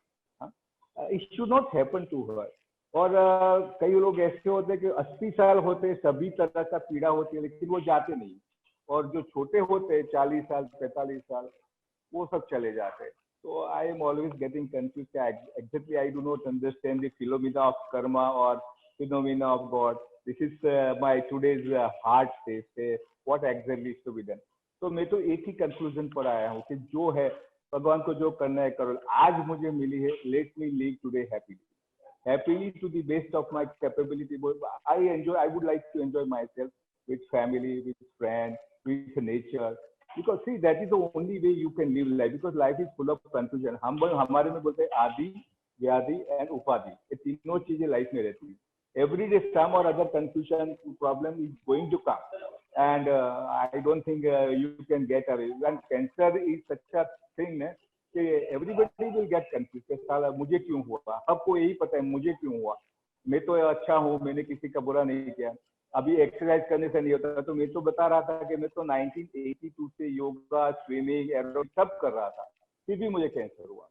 It should not happen to her. और कई लोग ऐसे होते हैं कि 80 साल होते सभी तरह का पीड़ा होती है लेकिन वो जाते नहीं, और जो छोटे होते हैं 40 साल 45 साल वो सब चले जाते हैं। So I am always getting confused. Exactly, I do not understand the phenomena of karma or phenomena of God. This is my today's heart says what exactly is to be done. तो मैं तो एक ही conclusion पर आया हूँ कि जो है भगवान को जो करना है करो। आज मुझे मिली है, let me live today happily to the best of my capability. I would like to enjoy myself with family, with friends, with nature. Because see, that is the only way you can live life, because life is full of confusion. हम हमारे में बोलते हैं आदि, व्याधि and उपाधि, ये तीनों चीजें लाइफ में रहती है। Every day some or other confusion problem is going to come, and I don't think you can get away. And cancer is such a thing कि एवरीबडी विल गेट कंफ्यूज, साला मुझे क्यों हुआ, सबको यही पता है मुझे क्यों हुआ, मैं तो अच्छा हूँ, मैंने किसी का बुरा नहीं किया। अभी एक्सरसाइज करने से नहीं होता, तो मैं तो बता रहा था कि मैं तो 1982 से योगा, स्विमिंग, एरोबिक्स सब कर रहा था, फिर भी मुझे कैंसर हुआ।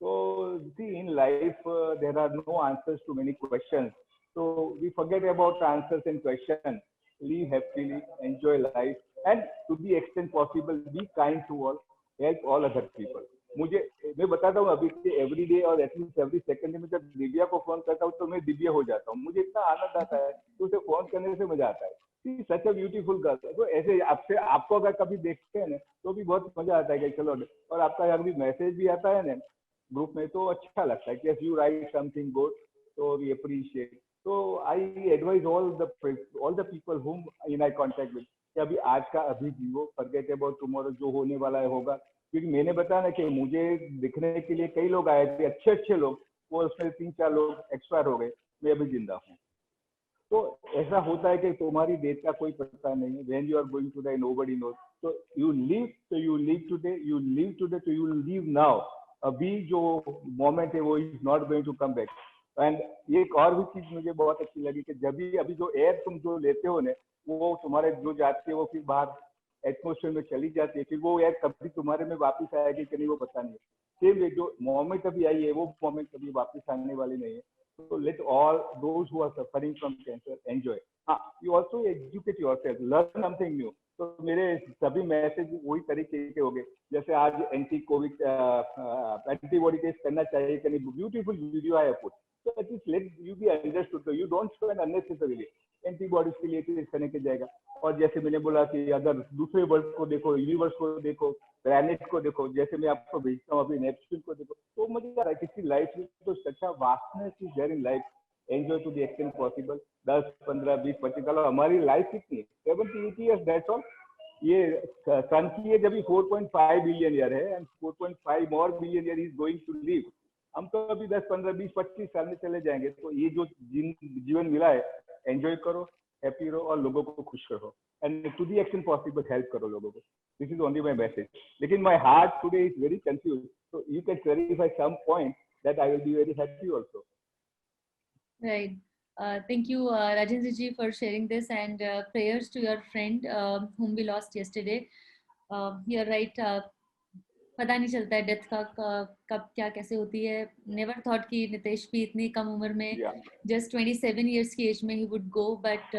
तो see in life there are no answers to many questions, so we forget about answers and questions. Live happily, enjoy life, and to the extent possible, be kind to all, help all other people. मैं बताता हूँ अभी every day और at least every second में जब दिव्या को phone करता हूँ तो मैं दिव्या हो जाता हूँ, मुझे इतना आनंद आता है, तो उसे फोन करने से मजा आता है। सच अ ब्यूटीफुल गर्ल। तो ऐसे आपको अगर कभी देखते हैं ना तो भी बहुत मजा आता है कि चलो, और आपका अगर भी मैसेज भी आता है ना ग्रुप में तो अच्छा लगता है कि यू राइट समथिंग गुड, तो वी अप्रिशिएट। तो I advise all the people whom in eye contact with कि अभी आज का अभी जीवो, फॉरगेट अबाउट टुमारो, जो होने वाला है होगा। क्योंकि मैंने बताया ना कि मुझे दिखने के लिए कई लोग आए थे, अच्छे लोग, वो उसमें 3-4 लोग एक्सपायर हो गए, मैं अभी जिंदा हूँ। तो ऐसा होता है कि तुम्हारी डेट का कोई पता नहीं, when you are going to die nobody knows. तो you live today, you live today, तो यू लिव नाउ। अभी जो मोमेंट है वो is not going to come back. And एक और भी चीज मुझे बहुत अच्छी लगी कि जब भी अभी जो एयर तुम जो लेते हो ना, वो तुम्हारे जो जाती है वो फिर बाहर एटमोस्फेयर में चली जाती है, फिर वो एयर कभी तुम्हारे में वापस आएगी कि नहीं वो पता नहीं है। सेम जो मोमेंट अभी आई है वो मोमेंट कभी वापस आने वाली नहीं है। So let all those who are suffering from cancer enjoy. You also educate yourself, learn something new. तो मेरे सभी मैसेज वही तरीके के हो गए, जैसे आज एंटी कोविड एंटीबॉडी टेस्ट करना चाहिए कि नहीं, beautiful video I have put, so at least let you be understood, so you don't spend unnecessarily antibodies के लिए टेस्ट करने के जाएगा। और जैसे मैंने बोला कि अगर दूसरे वर्ल्ड को देखो, यूनिवर्स को देखो, प्लैनेट को देखो, जैसे मैं आपको भेजता हूँ अभी नेपच्यून को देखो, तो मुझे लग रहा है किसी लाइफ में तो सच्चा वास्तव is there in life, enjoy to the extent possible. 10, 15, 20, 25 साल हमारी लाइफ कितनी है, 70-80 ईयर्स, दैट्स ऑल। ये सन की एज अभी 4.5 बिलियन ईयर है, and 4.5 more billion year is going to live. हम तो अभी 10, 15, 20, 25 साल में चले जाएंगे। तो ये जो जीवन मिला है, एंजॉय करो, हैप्पी रहो और लोगों को खुश करो, and to the extent possible help करो लोगों को। This is only my message. लेकिन my heart today is very confuse, so you can clarify some point that I will be very happy also. Right. Thank you, Rajendra ji, for sharing this, and prayers to your friend whom we lost yesterday. You're right. पता नहीं चलता है death का कब क्या कैसे होती है। नेवर थॉट कि नितेश भी इतनी कम उम्र में, जस्ट 27 इयर्स की एज में ही would go, but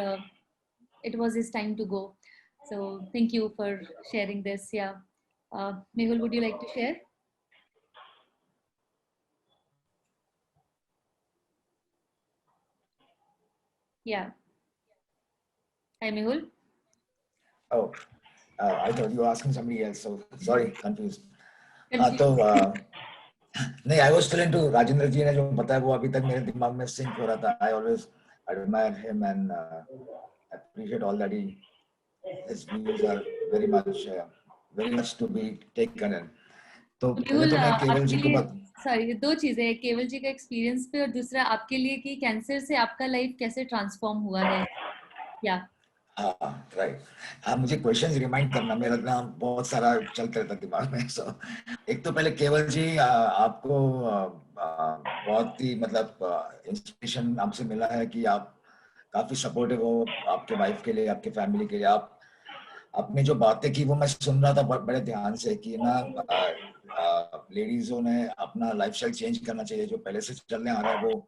it was his time to go. So thank you for sharing this. या Mehul, would you like to share? Yeah. Hi, Mehul. Oh, I thought you were asking somebody else, so sorry, confused. Confused. तो नहीं, I was still into Rajendra जी ने जो बताया वो अभी तक मेरे दिमाग में सिंक हो रहा था. I always admire him and appreciate all that his views are very much to be taken in. तो पहले तो मैं केवल जी को सॉरी, दो चीजें, केवल जी का एक्सपीरियंस पे और दूसरा आपके लिए कि कैंसर से आपका लाइफ कैसे ट्रांसफॉर्म हुआ है क्या? हाँ राइट, हाँ मुझे क्वेश्चंस रिमाइंड करना, मेरा ना बहुत सारा चलता रहता दिमाग में। सो एक तो पहले केवल जी, आपको बहुत ही मतलब इंस्पिरेशन आपसे मिला है कि आप काफी सपोर्टिव हो आपके वाइफ के लिए, आपके फैमिली के लिए। आपने जो बातें की वो मैं सुन रहा था बड़े ध्यान से कि ना लेडीजों ने अपना लाइफस्टाइल चेंज करना चाहिए, जो पहले से चलने आ रहा है वो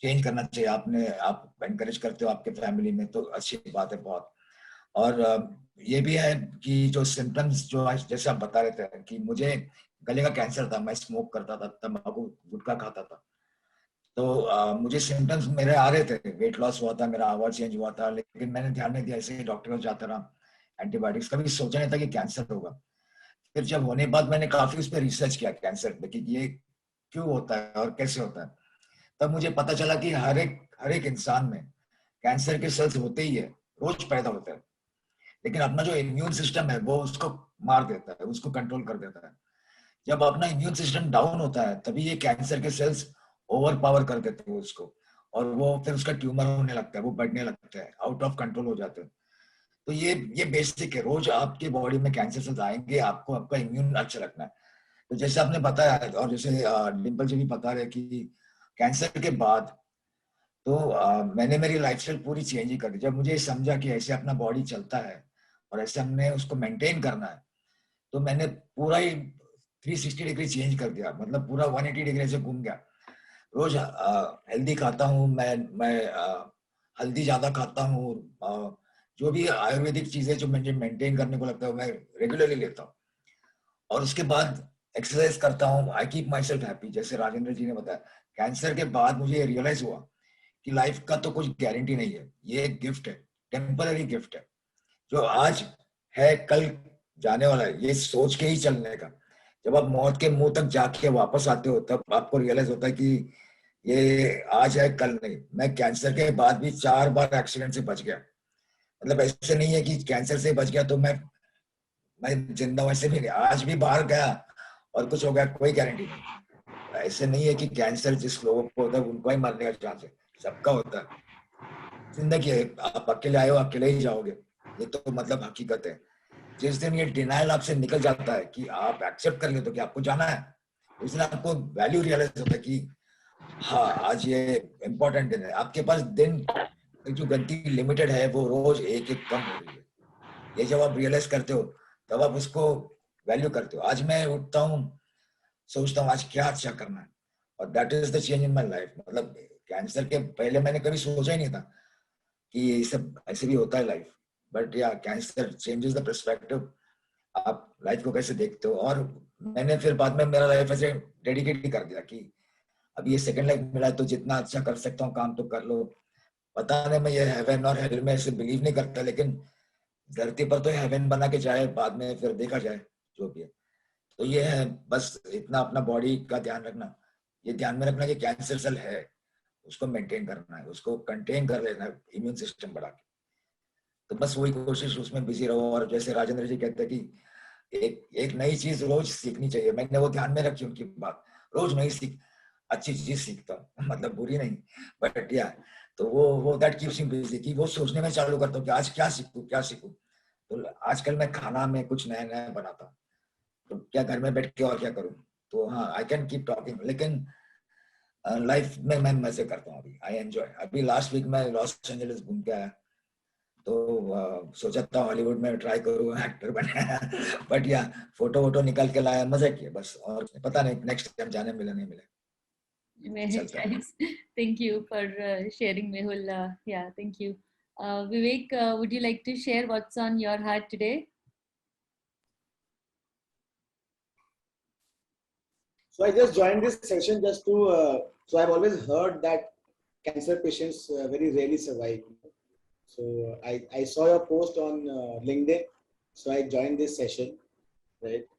चेंज करना चाहिए। आप एनकरेज करते हो आपके फैमिली में, तो अच्छी बात है बहुत। और ये भी है कि जो सिम्टम्स जो जैसे आप बता रहे थे कि मुझे गले का कैंसर था, मैं स्मोक करता था, तंबाकू गुटखा खाता था, तो मुझे सिम्टम्स मेरे आ रहे थे, वेट लॉस हुआ था, मेरा आवाज चेंज हुआ था, लेकिन मैंने ध्यान नहीं दिया, ऐसे ही डॉक्टर को जाता रहा, एंटीबायोटिक्स, कभी सोचा नहीं था कि कैंसर होगा। फिर जब होने के बाद मैंने काफी उस पर रिसर्च किया कैंसर पे कि ये क्यों होता है और कैसे होता है, तब मुझे पता चला कि हर एक इंसान में कैंसर के सेल्स होते ही है, रोज पैदा होता है, लेकिन अपना जो इम्यून सिस्टम है वो उसको मार देता है, उसको कंट्रोल कर देता है। जब अपना इम्यून सिस्टम डाउन होता है तभी ये कैंसर के सेल्स ओवर पावर कर देते हैं उसको, और वो फिर उसका ट्यूमर होने लगता है, वो बढ़ने लगता है, आउट ऑफ कंट्रोल हो जाते हैं। तो ये बेसिक है, रोज आपके बॉडी में कैंसर सेल्स आएंगे, आपको आपका इम्यून अच्छा रखना है। तो जैसे आपने बताया और जैसे डिम्पल जी भी बता रहे कि कैंसर के बाद तो मैंने मेरी लाइफस्टाइल पूरी चेंज ही कर दी। जब मुझे समझा कि ऐसे अपना बॉडी चलता है और ऐसे हमने उसको मेंटेन करना है, तो मैंने पूरा ही 360 डिग्री चेंज कर दिया, मतलब पूरा 180 डिग्री से घूम गया। रोज हेल्दी खाता हूँ मैं हल्दी ज्यादा खाता हूँ, जो भी आयुर्वेदिक चीजें जो मुझे मेंटेन करने को लगता है मैं रेगुलरली लेता हूँ, और उसके बाद एक्सरसाइज करता हूँ। I keep my self happy. जैसे राजेंद्र जी ने बताया, कैंसर के बाद मुझे रियलाइज हुआ कि लाइफ का तो कुछ गारंटी नहीं है, ये एक गिफ्ट है, टेम्पररी गिफ्ट है, जो आज है कल जाने वाला है, ये सोच के ही चलने का। जब आप मौत के मुंह तक जाके वापस आते हो तब आपको रियलाइज होता है कि ये आज है कल नहीं। मैं कैंसर के बाद भी 4 बार एक्सीडेंट से बच गया, मतलब ऐसे नहीं है कि कैंसर से बच गया तो मैं जिंदा वैसे भी नहीं, आज भी बाहर गया और कुछ हो गया, कोई गारंटी नहीं। ऐसे नहीं है कि कैंसर जिस लोगों को होता है उनको ही मरने का चांस है, सबका होता है। जिंदगी है, आप अकेले आए हो अकेले ही जाओगे, ये तो मतलब हकीकत है। जिस दिन ये डिनाइल आपसे निकल जाता है कि आप एक्सेप्ट कर लेते हो कि आपको जाना है, उस दिन आपको वैल्यू रियलाइज होता है कि हाँ आज ये इम्पोर्टेंट दिन है। आपके पास दिन जो गलती लिमिटेड है वो रोज एक एक कम हो रही है, ये जब आप रियलाइज करते हो तब आप उसको वैल्यू करते हो। आज मैं उठता हूँ, सोचता हूँ आज क्या अच्छा करना है, और that is the change in my life. मतलब कैंसर के पहले मैंने कभी सोचा ही नहीं था कि ये सब ऐसे भी होता है लाइफ, बट या कैंसर चेंजेस द पर्सपेक्टिव, आप लाइफ को कैसे देखते हो। और मैंने फिर बाद में मेरा लाइफ ऐसे डेडिकेट कर दिया कि अब ये सेकंड लाइफ मिला है तो जितना अच्छा कर सकता हूँ काम तो कर लो। पता नहीं मैं ये हेवन और हेल में ऐसे बिलीव नहीं करता, लेकिन धरती पर तो हेवन बना के जाए, बाद में फिर देखा जाए जो भी है। तो ये है बस इतना, अपना बॉडी का ध्यान रखना, ये ध्यान में रखना कि कैंसर सेल है, उसको मेंटेन करना है, उसको कंटेन कर लेना है इम्यून सिस्टम बढ़ा के। तो बस वही कोशिश, उसमें बिजी रहो। और जैसे राजेंद्र जी कहते हैं कि एक नई चीज रोज सीखनी चाहिए, मैंने वो ध्यान में रखी उनकी बात, रोज नई अच्छी चीज सीखता हूँ, मतलब बुरी नहीं, बट या तो वो दैट कीप्स मी बिजी, कि वो सोचने में चालू करता हूँ कि आज क्या सीखूं क्या सीखूं। तो आजकल मैं खाना में कुछ नया नया बनाता हूँ, तो क्या घर में बैठ के और क्या करूं। तो हाँ, आई कैन कीप टॉकिंग, लेकिन लाइफ में मैं मजे करता हूँ, अभी आई एंजॉय। अभी लास्ट वीक मैं लॉस एंजलिस घूम के आया, तो सोचा था हॉलीवुड में ट्राई करूँ एक्टर बने, बट या फोटो वोटो निकाल के लाया, मजा किया बस, और पता नहीं नेक्स्ट टाइम जाने मिले नहीं मिले। Very nice. Thank you for sharing, Mehul. Yeah, thank you. Vivek, would you like to share what's on your heart today? So I just joined this session just to, so I've always heard that cancer patients very rarely survive. So I saw your post on LinkedIn, so I joined this session, right?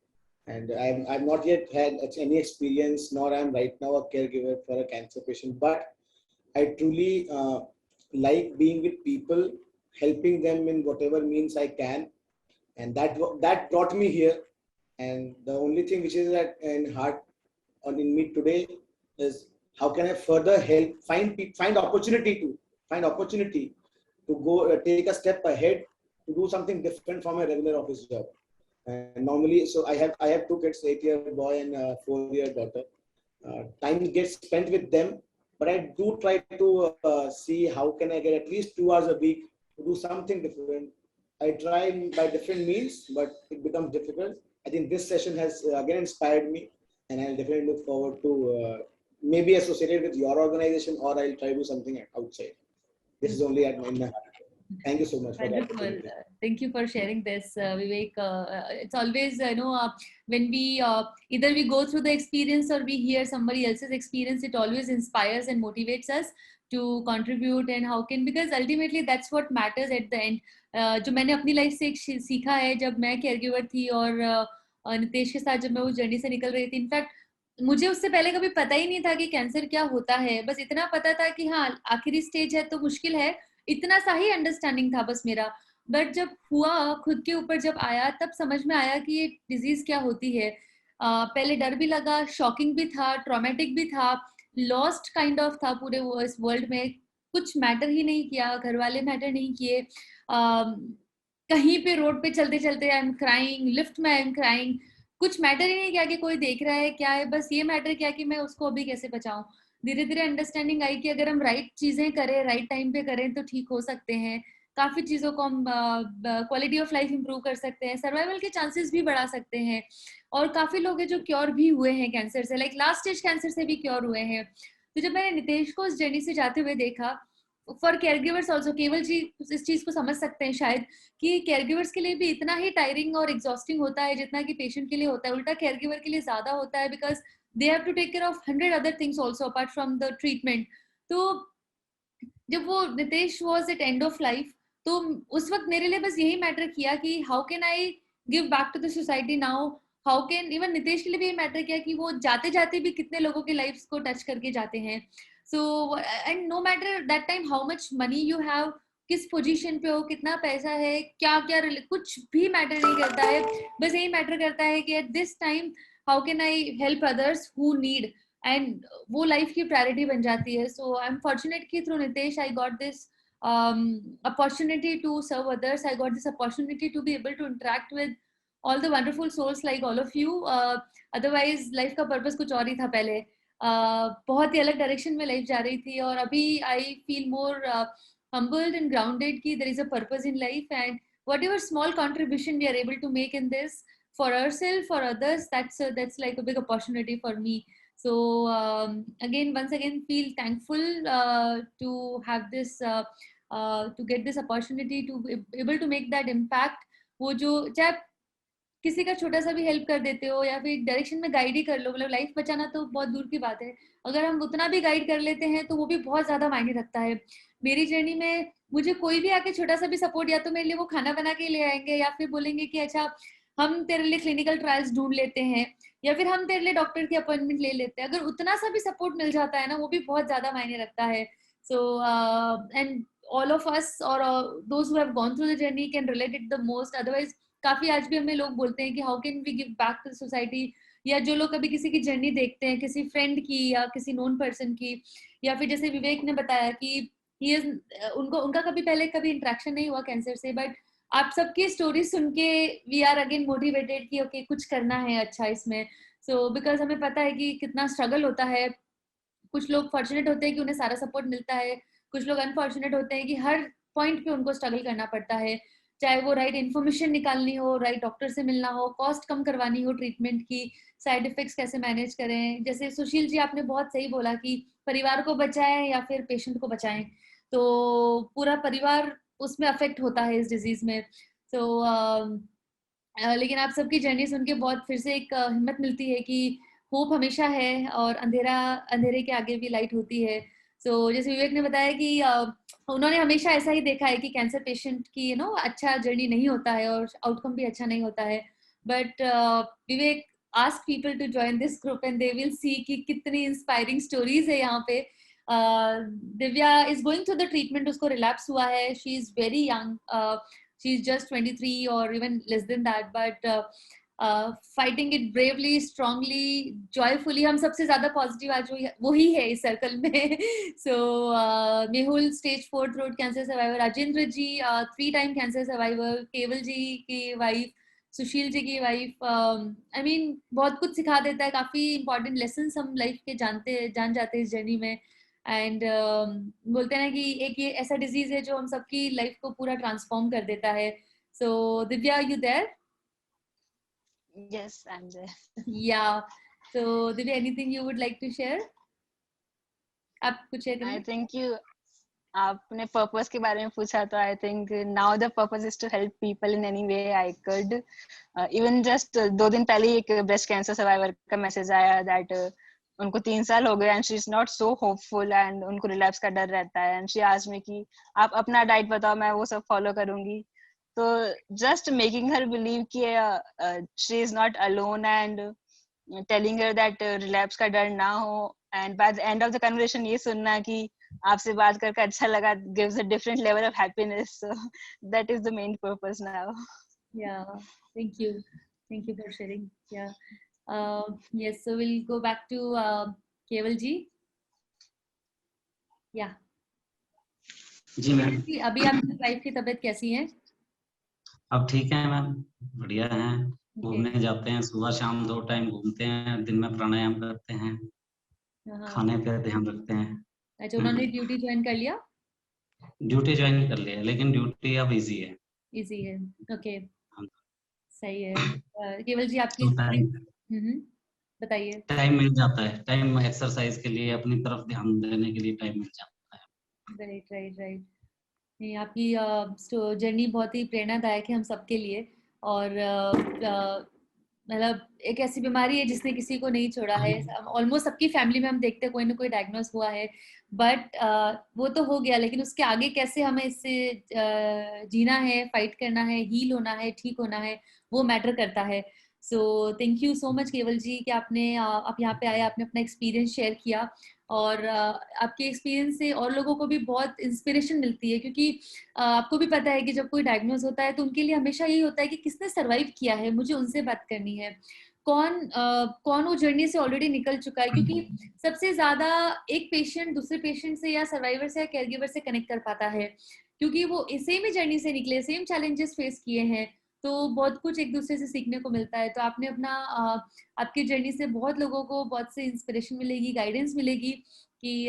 And I've not yet had any experience, nor I'm right now a caregiver for a cancer patient, but I truly like being with people, helping them in whatever means I can. And that brought me here. And the only thing which is at in heart or in me today is how can I further help find opportunity to go take a step ahead to do something different from a regular office job. And normally, so I have two kids, 8-year boy and a 4-year daughter. Time gets spent with them, but I do try to see how can I get at least 2 hours a week to do something different. I try by different means, but it becomes difficult. I think this session has again inspired me, and I'll definitely look forward to maybe associated with your organization, or I'll try to do something outside. This is only in my heart. Thank you so much for that. Thank you for sharing this, Vivek. It's always, when we either we go through the experience or we hear somebody else's experience, it always inspires and motivates us to contribute. And how can, because ultimately that's what matters at the end. जो मैंने अपनी life से सीखा है जब मैं caregiver थी और नितेश के साथ जब मैं उस जर्नी से निकल रही थी, इनफैक्ट मुझे उससे पहले कभी पता ही नहीं था कि कैंसर क्या होता है. बस इतना पता था कि हाँ आखिरी स्टेज है तो मुश्किल है, इतना सा ही अंडरस्टैंडिंग था बस मेरा. बट जब हुआ, खुद के ऊपर जब आया, तब समझ में आया कि ये डिजीज क्या होती है. पहले डर भी लगा, शॉकिंग भी था, ट्रॉमेटिक भी था, लॉस्ट काइंड ऑफ था पूरे इस वर्ल्ड में. कुछ मैटर ही नहीं किया, घर वाले मैटर नहीं किए. कहीं पे रोड पे चलते चलते आई एम क्राइंग, लिफ्ट में आई एम क्राइंग. कुछ मैटर ही नहीं किया कि कोई देख रहा है क्या है, बस ये मैटर किया कि मैं उसको अभी कैसे बचाऊं. धीरे धीरे अंडरस्टैंडिंग आई कि अगर हम राइट चीजें करें, राइट टाइम पे करें तो ठीक हो सकते हैं. काफी चीजों को हम क्वालिटी ऑफ लाइफ इंप्रूव कर सकते हैं, सर्वाइवल के चांसेस भी बढ़ा सकते हैं. और काफी लोग हैं जो क्योर भी हुए हैं कैंसर से, लाइक लास्ट स्टेज कैंसर से भी क्योर हुए हैं. तो जब मैंने नितेश को इस जर्नी से जाते हुए देखा, फॉर केयरगिवर्स ऑल्सो, केवल जी इस चीज को समझ सकते हैं शायद कि केयरगिवर्स के लिए भी इतना ही टायरिंग और एग्जॉस्टिंग होता है जितना कि पेशेंट के लिए होता है. उल्टा केयरगिवर के लिए ज्यादा होता है, because they have to take care of 100 other things also apart from the treatment. तो जब वो Nitesh was at end of life, तो उस वक्त मेरे लिए बस यही मैटर किया कि how can I give back to the society now, how can, even Nitesh के लिए भी ये मैटर किया कि वो जाते जाते भी कितने लोगों के लाइफ्स को टच करके जाते हैं. So and no matter that time how much money you have, किस पोजीशन पे हो, कितना पैसा है, क्या क्या कुछ भी मैटर नहीं करता है. बस यही मैटर करता है कि at this time how can I help others who need, and वो life की priority बन जाती है. So I'm fortunate कि through Nitesh I got this opportunity to serve others. I got this opportunity to be able to interact with all the wonderful souls like all of you. Otherwise life का purpose कुछ और ही था पहले. बहुत ही अलग direction में life जा रही थी, और अभी I feel more humbled and grounded कि there is a purpose in life, and whatever small contribution we are able to make in this, for ourselves, for others, that's like a big opportunity for me. So once again feel thankful to have this to get this opportunity to be able to make that impact. वो जो चाहे किसी का छोटा सा भी help कर देते हो या फिर डायरेक्शन में गाइड ही कर लो, मतलब लाइफ बचाना तो बहुत दूर की बात है, अगर हम उतना भी गाइड कर लेते हैं तो वो भी बहुत ज्यादा मायने रखता है. मेरी जर्नी में मुझे कोई भी आके छोटा सा भी सपोर्ट, या तो मेरे लिए वो खाना बना के ले आएंगे, या फिर बोलेंगे कि अच्छा हम तेरे लिए क्लिनिकल ट्रायल्स ढूंढ लेते हैं, या फिर हम तेरे लिए डॉक्टर की अपॉइंटमेंट ले लेते हैं. अगर उतना सा भी सपोर्ट मिल जाता है ना, वो भी बहुत ज्यादा मायने रखता है. So and all of us और those who have gone through the journey can relate it the most. Otherwise काफी आज भी हमें लोग बोलते हैं कि how can we give back to the society, या जो लोग कभी किसी की जर्नी देखते हैं, किसी फ्रेंड की या किसी नोन पर्सन की, या फिर जैसे विवेक ने बताया कि उनका कभी पहले कभी इंटरेक्शन नहीं हुआ कैंसर से, बट आप सबकी स्टोरी सुन के वी आर अगेन मोटिवेटेड कि ओके कुछ करना है अच्छा इसमें. सो बिकॉज हमें पता है कि कितना स्ट्रगल होता है. कुछ लोग फॉर्चुनेट होते हैं कि उन्हें सारा सपोर्ट मिलता है, कुछ लोग अनफॉर्चुनेट होते हैं कि हर पॉइंट पे उनको स्ट्रगल करना पड़ता है, चाहे वो राइट इन्फॉर्मेशन निकालनी हो, राइट डॉक्टर से मिलना हो, कॉस्ट कम करवानी हो ट्रीटमेंट की, साइड इफेक्ट्स कैसे मैनेज करें. जैसे सुशील जी आपने बहुत सही बोला कि परिवार को बचाएं या फिर पेशेंट को बचाएं, तो पूरा परिवार उसमें अफेक्ट होता है इस डिजीज में. तो लेकिन आप सबकी जर्नी सुन के बहुत फिर से एक हिम्मत मिलती है कि होप हमेशा है और अंधेरे के आगे भी लाइट होती है. सो जैसे विवेक ने बताया कि उन्होंने हमेशा ऐसा ही देखा है कि कैंसर पेशेंट की अच्छा जर्नी नहीं होता है और आउटकम भी अच्छा नहीं होता है. But Vivek ask people to join this group and they will see कि कितनी इंस्पायरिंग स्टोरीज है यहाँ पे. Divya is going through the treatment, उसको रिलैप्स हुआ है. She is very young, she is just 23 और even less than that, but fighting it bravely, strongly, joyfully. हम सबसे ज्यादा पॉजिटिव आज वो ही है इस सर्कल में. So Mehul stage 4 throat cancer survivor, Rajendra ji 3 time cancer survivor, Keval ji की वाइफ, सुशील जी की वाइफ. आई मीन बहुत कुछ सिखा देता है, काफी इंपॉर्टेंट लेसन्स हम लाइफ के जान जाते हैं इस जर्नी में. एंड बोलते हैं ना कि एक ये ऐसा डिजीज है जो हम सबकी लाइफ को पूरा ट्रांसफॉर्म कर देता है. So Divya, you there? Yes, I'm there. Yeah. So Divya, anything you would like to share? आप कुछ share I करेंगे? think आपने पर्पस के बारे में पूछा, तो I think now the purpose is to help people in any way I could. Even just 2 दिन पहले एक ब्रेस्ट कैंसर सर्वाइवर का मैसेज आया दैट उनको 3 साल हो गए and she is not so hopeful and उनको रिलैप्स का डर रहता है. एंड शी आस्क्ड मी कि आप अपना डाइट बताओ, मैं वो सब फॉलो करूंगी. तो जस्ट मेकिंग हर बिलीव कि she is not alone and telling her that relapse का डर ना हो. And by the end of the conversation ये सुनना कि आपसे बात करके अच्छा लगा gives a different level of happiness. So that is the main purpose now. Yeah. Thank you. Thank you for sharing. Yeah. Yes. So we'll go back to Keval ji. Yeah. जी ma'am. अभी आपकी wife की तबीयत कैसी है? अब ठीक है मैम, बढ़िया हैं. घूमने जाते हैं, सुबह शाम 2 टाइम घूमते हैं, दिन में प्राणायाम करते हैं, खाने पे ध्यान रखते हैं. अच्छा, उन्होंने ड्यूटी ज्वाइन कर लिया? ड्यूटी ज्वाइन कर लिया, लेकिन ड्यूटी अब इजी है. इजी है. ओके, हाँ. सही है. केवल जी आपकी बताइए. टाइम मिल जाता है, टाइम एक्सरसाइज के लिए, अपनी तरफ ध्यान देने के लिए टाइम मिल जाता है. Right right right. नहीं, आपकी जर्नी बहुत ही प्रेरणादायक है हम सबके लिए. और मतलब एक ऐसी बीमारी है जिसने किसी को नहीं छोड़ा है. ऑलमोस्ट सबकी फैमिली में हम देखते हैं कोई ना कोई डायग्नोस हुआ है. बट वो तो हो गया, लेकिन उसके आगे कैसे हमें इससे जीना है, फाइट करना है, हील होना है, ठीक होना है, वो मैटर करता है. सो थैंक यू सो मच केवल जी कि आप यहाँ पे आए, आपने अपना एक्सपीरियंस शेयर किया. और आपके एक्सपीरियंस से और लोगों को भी बहुत इंस्पिरेशन मिलती है, क्योंकि आपको भी पता है कि जब कोई डायग्नोज होता है तो उनके लिए हमेशा यही होता है कि किसने सरवाइव किया है, मुझे उनसे बात करनी है, कौन वो जर्नी से ऑलरेडी निकल चुका है. क्योंकि सबसे ज्यादा एक पेशेंट दूसरे पेशेंट से या सर्वाइवर से या केयरगिवर से कनेक्ट कर पाता है, क्योंकि वो सेम ही जर्नी से निकले, सेम चैलेंजेस फेस किए हैं. तो बहुत कुछ एक दूसरे से सीखने को मिलता है. तो आपने आपकी जर्नी से बहुत लोगों को बहुत से इंस्पिरेशन मिलेगी, गाइडेंस मिलेगी कि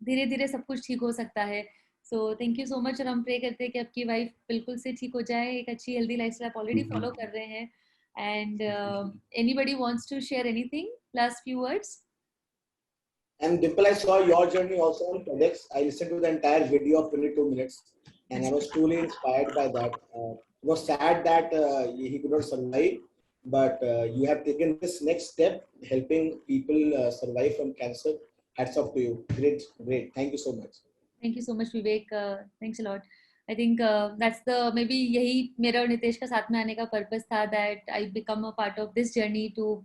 धीरे धीरे सब कुछ ठीक हो सकता है. सो थैंक यू सो मच. और हम प्रे करते हैं कि आपकी वाइफ बिल्कुल से ठीक हो जाए, एक अच्छी हेल्दी लाइफस्टाइल आप ऑलरेडी फॉलो कर रहे हैं. And anybody wants to share anything, last few words? And Dimple, I saw your journey also on TEDx. I listened to the entire video of 22 minutes and I was truly inspired by that. It was sad that he could not survive, but you have taken this next step, helping people survive from cancer. Hats off to you. Great, great. Thank you so much. Thank you so much, Vivek. Thanks a lot. I think that's the maybe यही मेरा और नितेश का साथ में आने का purpose था, that I become a part of this journey to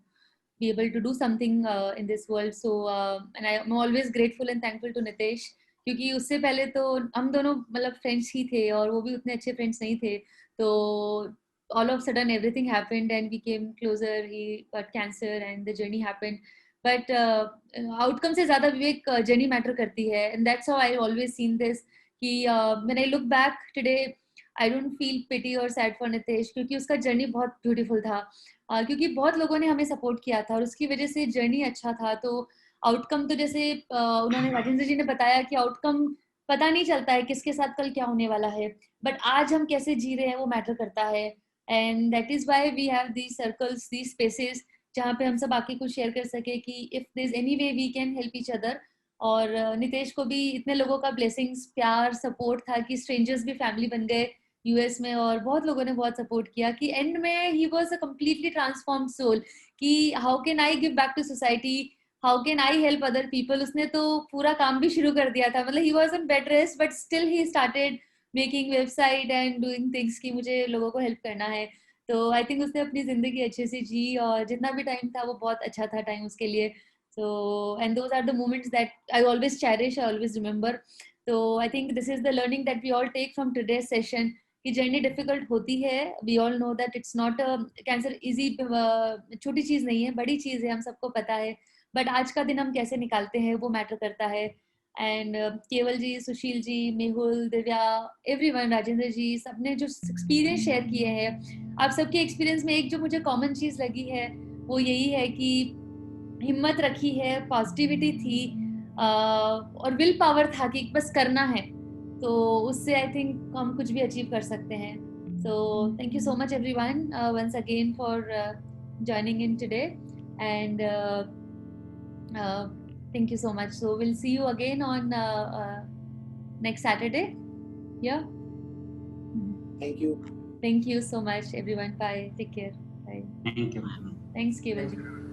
be able to do something in this world. So and I'm always grateful and thankful to Nitesh, क्योंकि उससे पहले तो हम दोनों मतलब फ्रेंड्स ही थे और वो भी उतने अच्छे फ्रेंड्स नहीं थे. तो all of a sudden everything happened and we came closer. He got cancer and the journey happened. But outcome से ज़्यादा विवेक journey matter करती है, and that's how I always seen this. कि when I look back today, I don't feel pity or sad for Nitesh, क्योंकि उसका journey बहुत beautiful था. क्योंकि बहुत लोगों ने हमें सपोर्ट किया था और उसकी वजह से जर्नी अच्छा था. तो आउटकम तो जैसे उन्होंने राजेंद्र जी ने बताया कि आउटकम पता नहीं चलता है किसके साथ कल क्या होने वाला है, बट आज हम कैसे जी रहे हैं वो मैटर करता है. And that is why we have these circles, these spaces, जहाँ पे हम सब आके कुछ शेयर कर सके कि if there is any way we can help each other. और नितेश को भी इतने लोगों का ब्लेसिंग्स, प्यार, सपोर्ट था कि स्ट्रेंजर्स भी फैमिली बन गए यूएस में, और बहुत लोगों ने बहुत सपोर्ट किया कि एंड में ही was a completely transformed soul कि how can I give back to society, how can I help other people. उसने तो पूरा काम भी शुरू कर दिया था, मतलब he was on bed rest but still he started making website and doing things कि मुझे लोगों को हेल्प करना है. तो आई थिंक उसने अपनी जिंदगी अच्छे से जी और जितना भी टाइम था वो बहुत अच्छा था टाइम उसके लिए. So and those are the moments that I always cherish, I always remember. So I think this is the learning that we all take from today's session, ये जर्नी डिफिकल्ट होती है. We all know that it's not cancer easy, छोटी चीज नहीं है, बड़ी चीज है, हम सबको पता है. बट आज का दिन हम कैसे निकालते हैं वो मैटर करता है. एंड केवल जी, सुशील जी, मेहुल, दिव्या, एवरीवन, राजेंद्र जी, सबने जो एक्सपीरियंस शेयर किए हैं, आप सबके एक्सपीरियंस में एक जो मुझे कॉमन चीज लगी है वो यही है कि हिम्मत रखी है, पॉजिटिविटी थी, और विल पावर था कि बस करना है. तो उससे आई थिंक हम कुछ भी अचीव कर सकते हैं. So thank you so much everyone once again for joining in today, and thank you so much. So we'll see you again on next Saturday. Yeah. Thank you. Thank you so much everyone. Bye. Take care. Bye. Thank you, ma'am. Thanks Keval ji.